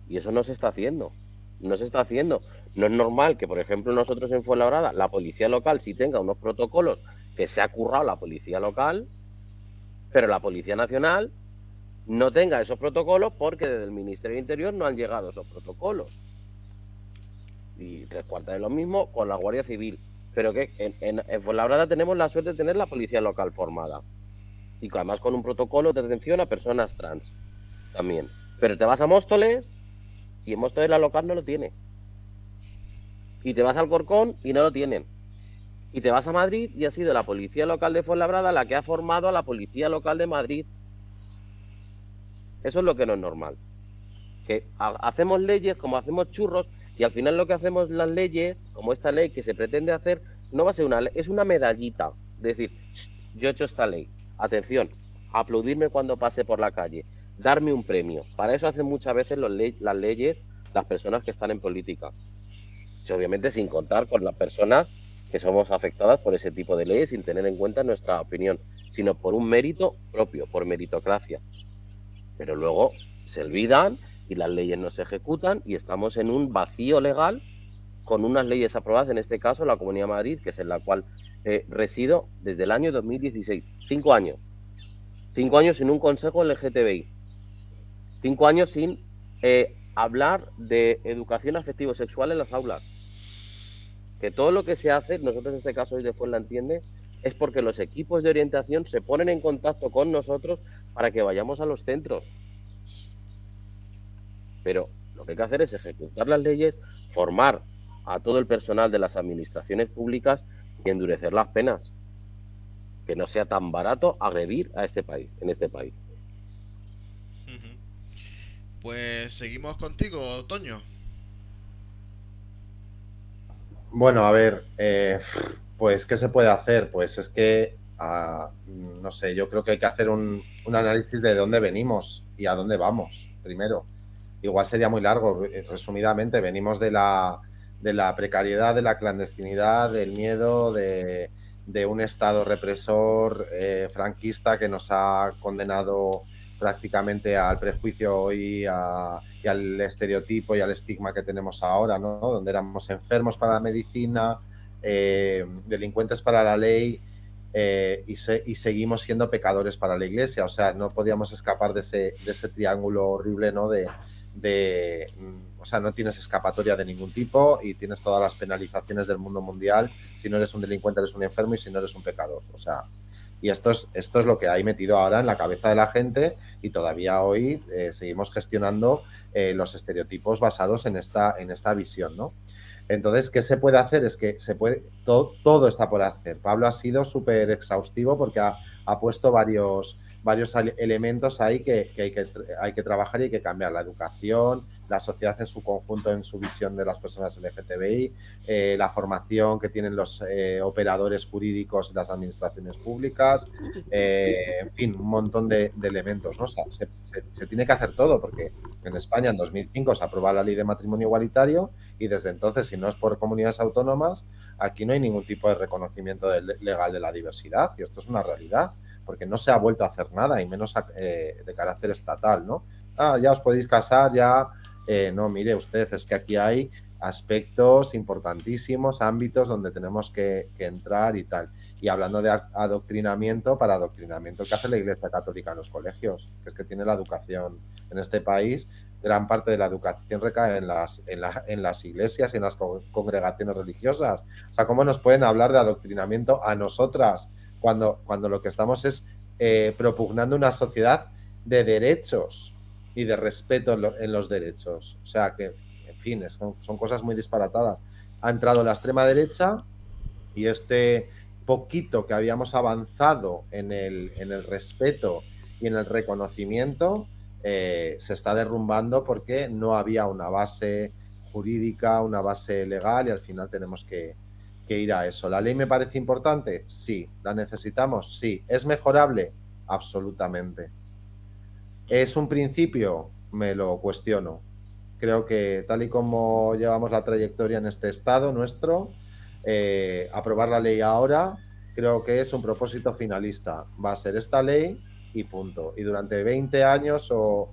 D: Y eso no se está haciendo. No se está haciendo. No es normal que, por ejemplo, nosotros en Fuenlabrada, la policía local sí tenga unos protocolos que se ha currado la policía local, pero la Policía Nacional no tenga esos protocolos porque desde el Ministerio de Interior no han llegado esos protocolos. Y tres cuartas de lo mismo con la Guardia Civil. Pero que en Fuenlabrada tenemos la suerte de tener la policía local formada. Y además con un protocolo de atención a personas trans también. Pero te vas a Móstoles y en Móstoles la local no lo tiene. Y te vas al Corcón y no lo tienen. Y te vas a Madrid y ha sido la policía local de Fuenlabrada la que ha formado a la policía local de Madrid. Eso es lo que no es normal. Que hacemos leyes como hacemos churros y al final lo que hacemos las leyes, como esta ley que se pretende hacer, no va a ser una ley, es una medallita. De decir, yo he hecho esta ley. Atención, aplaudirme cuando pase por la calle, darme un premio. Para eso hacen muchas veces las leyes las personas que están en política. Y obviamente sin contar con las personas que somos afectadas por ese tipo de leyes sin tener en cuenta nuestra opinión, sino por un mérito propio, por meritocracia. Pero luego se olvidan y las leyes no se ejecutan y estamos en un vacío legal con unas leyes aprobadas, en este caso la Comunidad de Madrid, que es en la cual resido desde el año 2016. 5 años. 5 años sin un consejo LGTBI. 5 años sin hablar de educación afectivo-sexual en las aulas. Que todo lo que se hace, nosotros en este caso desde Fuenla entiende, es porque los equipos de orientación se ponen en contacto con nosotros para que vayamos a los centros. Pero lo que hay que hacer es ejecutar las leyes, formar a todo el personal de las administraciones públicas y endurecer las penas. Que no sea tan barato agredir a este país, en este país.
A: Pues seguimos contigo, Toño.
B: Bueno, a ver, pues ¿qué se puede hacer? Pues es que, no sé, yo creo que hay que hacer un análisis de dónde venimos y a dónde vamos, primero. Igual sería muy largo, resumidamente, venimos de la precariedad, de la clandestinidad, del miedo, de un Estado represor franquista que nos ha condenado prácticamente al prejuicio y al estereotipo y al estigma que tenemos ahora, ¿no? Donde éramos enfermos para la medicina, delincuentes para la ley y seguimos siendo pecadores para la Iglesia. O sea, no podíamos escapar de ese triángulo horrible, ¿no? O sea, no tienes escapatoria de ningún tipo y tienes todas las penalizaciones del mundo mundial. Si no eres un delincuente, eres un enfermo y si no eres un pecador. O sea, y esto es lo que hay metido ahora en la cabeza de la gente y todavía hoy seguimos gestionando los estereotipos basados en esta visión, ¿no? Entonces, ¿qué se puede hacer? Es que todo está por hacer. Pablo ha sido súper exhaustivo porque ha puesto varios elementos ahí que hay que trabajar y hay que cambiar. La educación, la sociedad en su conjunto, en su visión de las personas LGTBI, la formación que tienen los operadores jurídicos y las administraciones públicas, en fin, un montón de elementos, ¿no? O sea, se tiene que hacer todo porque en España en 2005 se aprobó la ley de matrimonio igualitario y desde entonces, si no es por comunidades autónomas, aquí no hay ningún tipo de reconocimiento legal de la diversidad y esto es una realidad porque no se ha vuelto a hacer nada y menos de carácter estatal, ¿no? ya os podéis casar, ya. No, mire usted, es que aquí hay aspectos importantísimos, ámbitos donde tenemos que entrar y tal. Y hablando de adoctrinamiento, para adoctrinamiento, ¿qué hace la Iglesia Católica en los colegios? Que es que tiene la educación en este país. Gran parte de la educación recae en las iglesias y en las congregaciones religiosas. O sea, ¿cómo nos pueden hablar de adoctrinamiento a nosotras cuando lo que estamos es propugnando una sociedad de derechos y de respeto en los derechos? O sea, que, en fin, son cosas muy disparatadas. Ha entrado la extrema derecha y este poquito que habíamos avanzado en el respeto y en el reconocimiento se está derrumbando porque no había una base jurídica, una base legal, y al final tenemos que ir a eso. ¿La ley me parece importante? Sí. ¿La necesitamos? Sí. ¿Es mejorable? Absolutamente. ¿Es un principio? Me lo cuestiono. Creo que tal y como llevamos la trayectoria en este estado nuestro, aprobar la ley ahora creo que es un propósito finalista. Va a ser esta ley y punto. Y durante 20 años o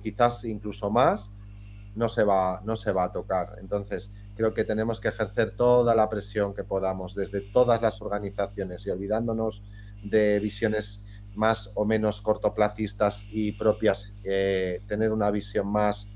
B: quizás incluso más, no se va a tocar. Entonces, creo que tenemos que ejercer toda la presión que podamos desde todas las organizaciones y olvidándonos de visiones más o menos cortoplacistas y propias, tener una visión más,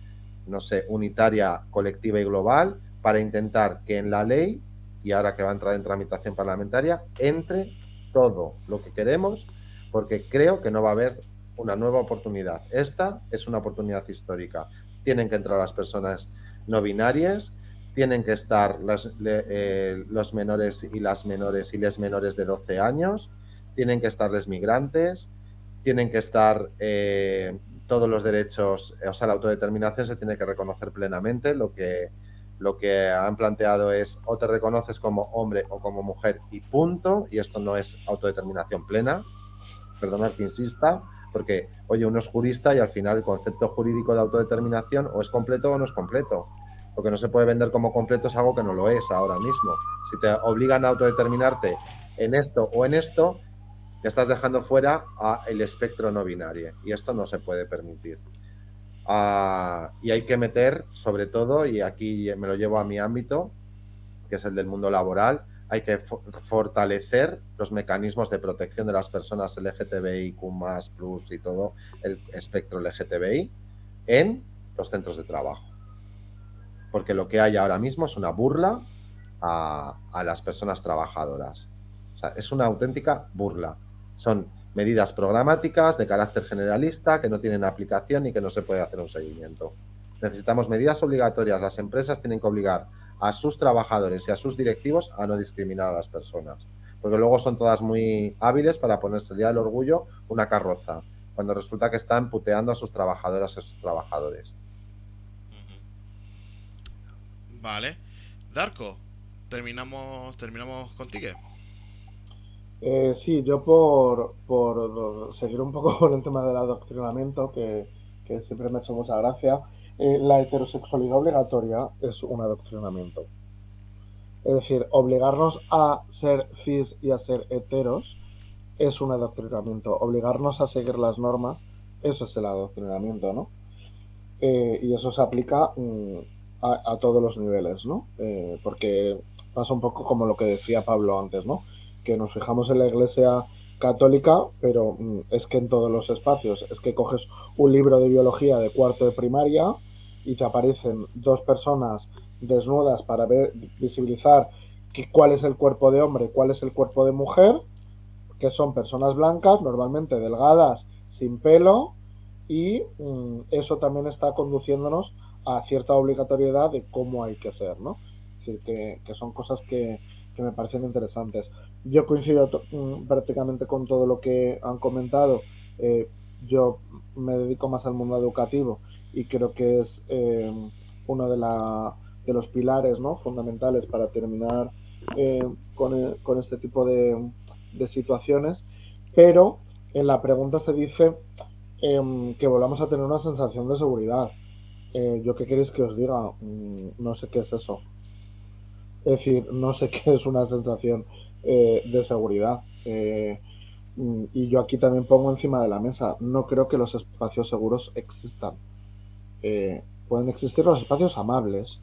B: no sé, unitaria, colectiva y global, para intentar que en la ley, y ahora que va a entrar en tramitación parlamentaria, entre todo lo que queremos, porque creo que no va a haber una nueva oportunidad. Esta es una oportunidad histórica. Tienen que entrar las personas no binarias, tienen que estar los menores y las menores y les menores de 12 años, tienen que estar los migrantes, tienen que estar todos los derechos, o sea, la autodeterminación se tiene que reconocer plenamente. Lo que han planteado es o te reconoces como hombre o como mujer y punto, y esto no es autodeterminación plena, perdonad que insista, porque, oye, uno es jurista y al final el concepto jurídico de autodeterminación o es completo o no es completo. Lo que no se puede vender como completo es algo que no lo es ahora mismo. Si te obligan a autodeterminarte en esto o en esto, te estás dejando fuera el espectro no binario, y esto no se puede permitir. Y hay que meter, sobre todo, y aquí me lo llevo a mi ámbito, que es el del mundo laboral, hay que fortalecer los mecanismos de protección de las personas LGTBIQ+, plus y todo el espectro LGTBI en los centros de trabajo. Porque lo que hay ahora mismo es una burla a las personas trabajadoras. O sea, es una auténtica burla. Son medidas programáticas de carácter generalista que no tienen aplicación y que no se puede hacer un seguimiento. Necesitamos medidas obligatorias. Las empresas tienen que obligar a sus trabajadores y a sus directivos a no discriminar a las personas. Porque luego son todas muy hábiles para ponerse el día del orgullo una carroza, cuando resulta que están puteando a sus trabajadoras y a sus trabajadores.
A: Vale. Darko, terminamos contigo.
C: Sí, yo por seguir un poco con el tema del adoctrinamiento, que siempre me ha hecho mucha gracia, la heterosexualidad obligatoria es un adoctrinamiento. Es decir, obligarnos a ser cis y a ser heteros es un adoctrinamiento. Obligarnos a seguir las normas, eso es el adoctrinamiento, ¿no? Y eso se aplica a todos los niveles, ¿no? Porque pasa un poco como lo que decía Pablo antes, ¿no? Que nos fijamos en la Iglesia católica, pero es que en todos los espacios, es que coges un libro de biología de cuarto de primaria y te aparecen dos personas desnudas para visibilizar cuál es el cuerpo de hombre, cuál es el cuerpo de mujer, que son personas blancas, normalmente delgadas, sin pelo, y eso también está conduciéndonos a cierta obligatoriedad de cómo hay que ser, ¿no? Es decir, que son cosas que me parecen interesantes. Yo coincido prácticamente con todo lo que han comentado. Yo me dedico más al mundo educativo y creo que es uno de los pilares, ¿no?, fundamentales para terminar con este tipo de situaciones, pero en la pregunta se dice que volvamos a tener una sensación de seguridad. ¿Yo qué queréis que os diga? No sé qué es eso. Es decir, no sé qué es una sensación de seguridad. Y yo aquí también pongo encima de la mesa, no creo que los espacios seguros existan. Pueden existir los espacios amables,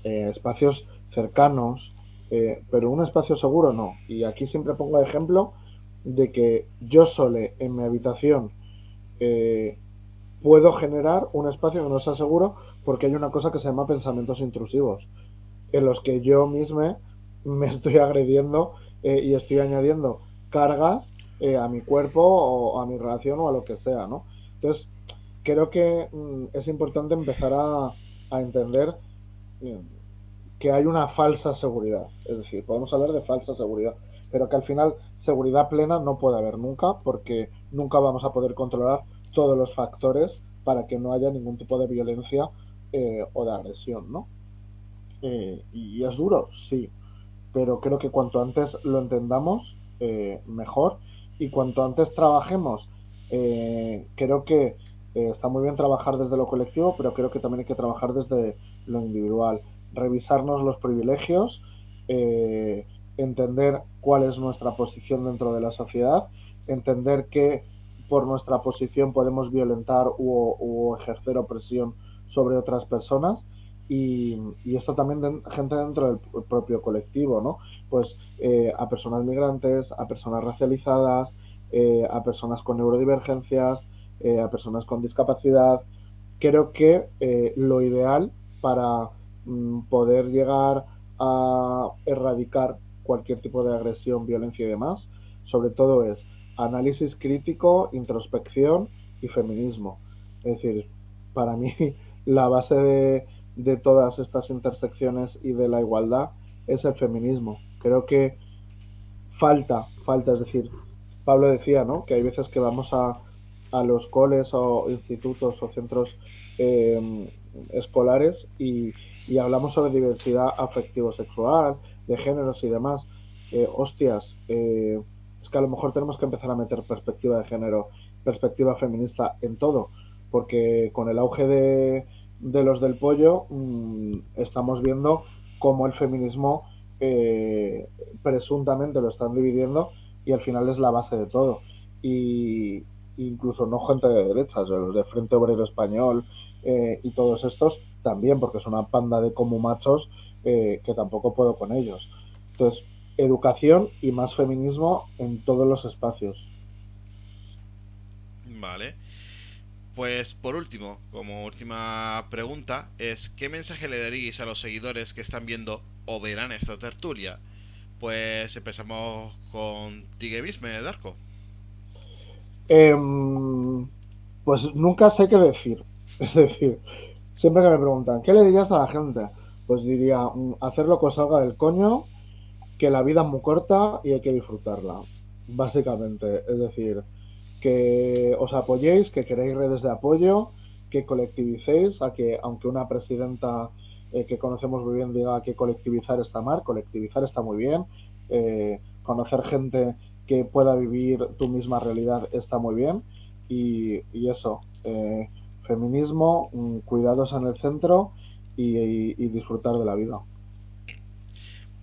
C: espacios cercanos, pero un espacio seguro no. Y aquí siempre pongo el ejemplo de que yo solo en mi habitación eh, puedo generar un espacio que no sea seguro porque hay una cosa que se llama pensamientos intrusivos, en los que yo mismo me estoy agrediendo y estoy añadiendo cargas a mi cuerpo o a mi relación o a lo que sea, ¿no? Entonces, creo que es importante empezar a entender eh, que hay una falsa seguridad. Es decir, podemos hablar de falsa seguridad, pero que al final seguridad plena no puede haber nunca, porque nunca vamos a poder controlar todos los factores para que no haya ningún tipo de violencia o de agresión, ¿no? Y es duro, sí, pero creo que cuanto antes lo entendamos, mejor, y cuanto antes trabajemos, creo que está muy bien trabajar desde lo colectivo, pero creo que también hay que trabajar desde lo individual, revisarnos los privilegios, eh, entender cuál es nuestra posición dentro de la sociedad, entender que por nuestra posición podemos violentar o ejercer opresión sobre otras personas y esto también de gente dentro del propio colectivo, ¿no? Pues a personas migrantes, a personas racializadas, a personas con neurodivergencias, a personas con discapacidad. Creo que lo ideal para poder llegar a erradicar cualquier tipo de agresión, violencia y demás, sobre todo es análisis crítico, introspección y feminismo. Es decir, para mí la base de todas estas intersecciones y de la igualdad es el feminismo. Creo que falta, es decir, Pablo decía, ¿no? Que hay veces que vamos a los coles o institutos o centros escolares y hablamos sobre diversidad afectivo-sexual, de géneros y demás. Hostias, es que a lo mejor tenemos que empezar a meter perspectiva de género, perspectiva feminista en todo, porque con el auge de los del pollo estamos viendo cómo el feminismo presuntamente lo están dividiendo y al final es la base de todo. Y incluso no gente de derechas, los de Frente Obrero Español y todos estos también, porque es una panda de como machos que tampoco puedo con ellos. Entonces, educación y más feminismo en todos los espacios.
A: Vale. Pues por último, como última pregunta, es ¿qué mensaje le daríais a los seguidores que están viendo o verán esta tertulia? Pues empezamos con Tiguevisme, Darko.
C: Eh, pues nunca sé qué decir. Es decir, siempre que me preguntan, ¿qué le dirías a la gente? Pues diría, hacer lo que os salga del coño, que la vida es muy corta y hay que disfrutarla, básicamente. Es decir, que os apoyéis, que queréis redes de apoyo, que colectivicéis, a que aunque una presidenta que conocemos muy bien diga que colectivizar está mal, colectivizar está muy bien, conocer gente que pueda vivir tu misma realidad está muy bien y eso, feminismo, cuidados en el centro y disfrutar de la vida.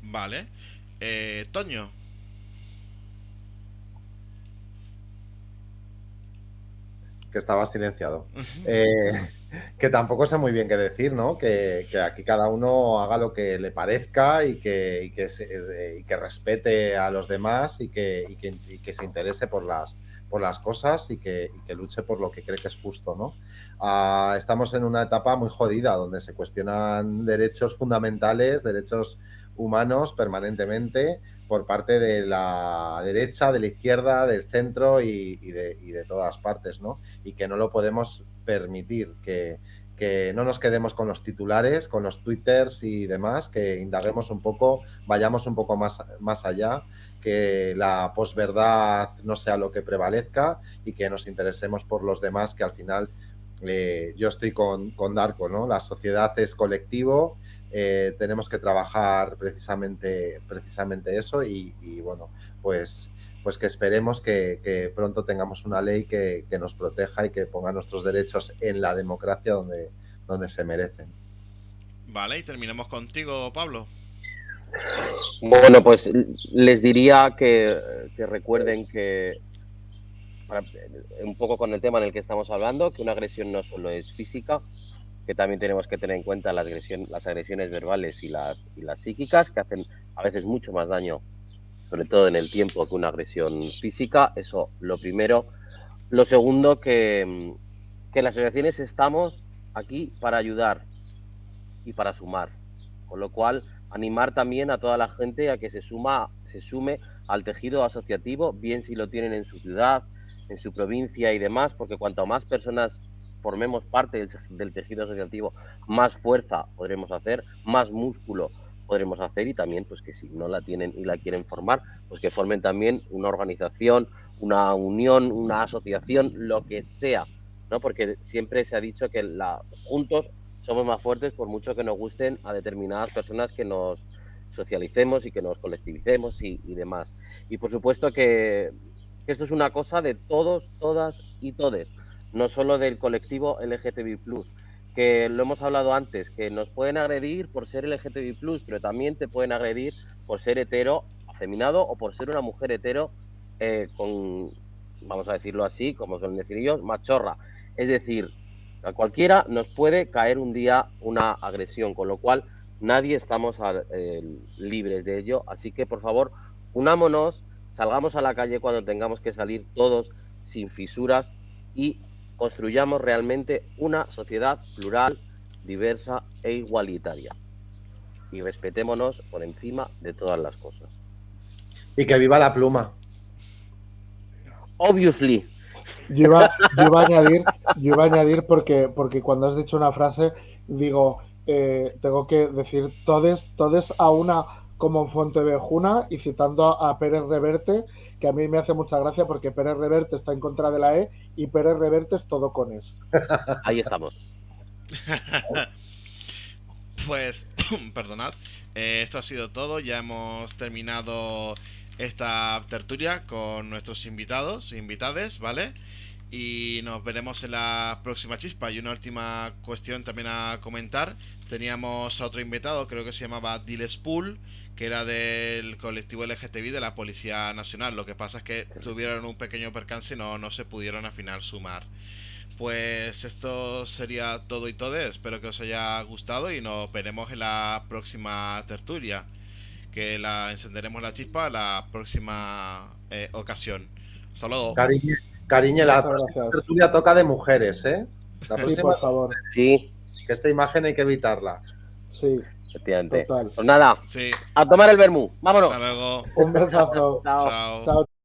A: Vale. Toño.
B: Que estaba silenciado. Eh, que tampoco sé muy bien qué decir, ¿no? Que aquí cada uno haga lo que le parezca y que respete a los demás y que se interese por las cosas y que luche por lo que cree que es justo, ¿no? Estamos en una etapa muy jodida donde se cuestionan derechos fundamentales, derechos humanos permanentemente por parte de la derecha, de la izquierda, del centro y de todas partes, ¿no? Y que no lo podemos permitir, que no nos quedemos con los titulares, con los twitters y demás, que indaguemos un poco, vayamos un poco más allá, que la posverdad no sea lo que prevalezca y que nos interesemos por los demás, que al final yo estoy con Darko, ¿no? La sociedad es colectivo, tenemos que trabajar precisamente eso y bueno, pues que esperemos que pronto tengamos una ley que nos proteja y que ponga nuestros derechos en la democracia donde se merecen.
A: Vale, y terminamos contigo, Pablo.
D: Bueno, pues les diría que recuerden que un poco con el tema en el que estamos hablando, que una agresión no solo es física, que también tenemos que tener en cuenta las agresiones verbales y las psíquicas, que hacen a veces mucho más daño, sobre todo en el tiempo, que una agresión física. Eso, lo primero. Lo segundo, que las asociaciones estamos aquí para ayudar y para sumar, con lo cual animar también a toda la gente a que se sume al tejido asociativo, bien si lo tienen en su ciudad, en su provincia y demás, porque cuanto más personas formemos parte del tejido asociativo, más fuerza podremos hacer, más músculo podremos hacer, y también pues que si no la tienen y la quieren formar, pues que formen también una organización, una unión, una asociación, lo que sea, ¿no? Porque siempre se ha dicho que juntos somos más fuertes, por mucho que nos gusten a determinadas personas que nos socialicemos y que nos colectivicemos y demás. Y por supuesto que esto es una cosa de todos, todas y todes, no solo del colectivo LGTBI+, que lo hemos hablado antes, que nos pueden agredir por ser LGTBI+, pero también te pueden agredir por ser hetero, afeminado, o por ser una mujer hetero con, vamos a decirlo así, como suelen decir ellos, machorra. Es decir, a cualquiera nos puede caer un día una agresión, con lo cual nadie estamos libres de ello. Así que, por favor, unámonos, salgamos a la calle cuando tengamos que salir todos sin fisuras y construyamos realmente una sociedad plural, diversa e igualitaria. Y respetémonos por encima de todas las cosas.
B: Y que viva la pluma.
D: Obviously.
C: Yo iba a añadir porque cuando has dicho una frase, digo, tengo que decir todes a una como en Fuentevejuna, y citando a Pérez Reverte, que a mí me hace mucha gracia porque Pérez Reverte está en contra de la E y Pérez Reverte es todo con es.
D: Ahí estamos.
A: Pues, perdonad, esto ha sido todo. Ya hemos terminado esta tertulia con nuestros invitados e invitades, ¿vale? Y nos veremos en la próxima chispa. Y una última cuestión también a comentar. Teníamos a otro invitado, creo que se llamaba Diles Pool, que era del colectivo LGTBI de la Policía Nacional. Lo que pasa es que tuvieron un pequeño percance y no se pudieron al final sumar. Pues esto sería todo y todo. Espero que os haya gustado y nos veremos en la próxima tertulia, que la encenderemos la chispa la próxima ocasión. Hasta luego.
B: Cariñe, la
C: Muchas
B: próxima
C: gracias.
B: tertulia toca de mujeres, ¿eh? La
C: Sí,
B: próxima,
C: por favor.
D: Sí,
B: que esta imagen hay que evitarla.
C: Sí,
D: efectivamente.
C: total.
D: Pues nada,
A: Sí,
D: a tomar el vermú. Vámonos.
A: hasta luego.
C: Un besazo.
D: Chao.
A: Chao.
C: Chao.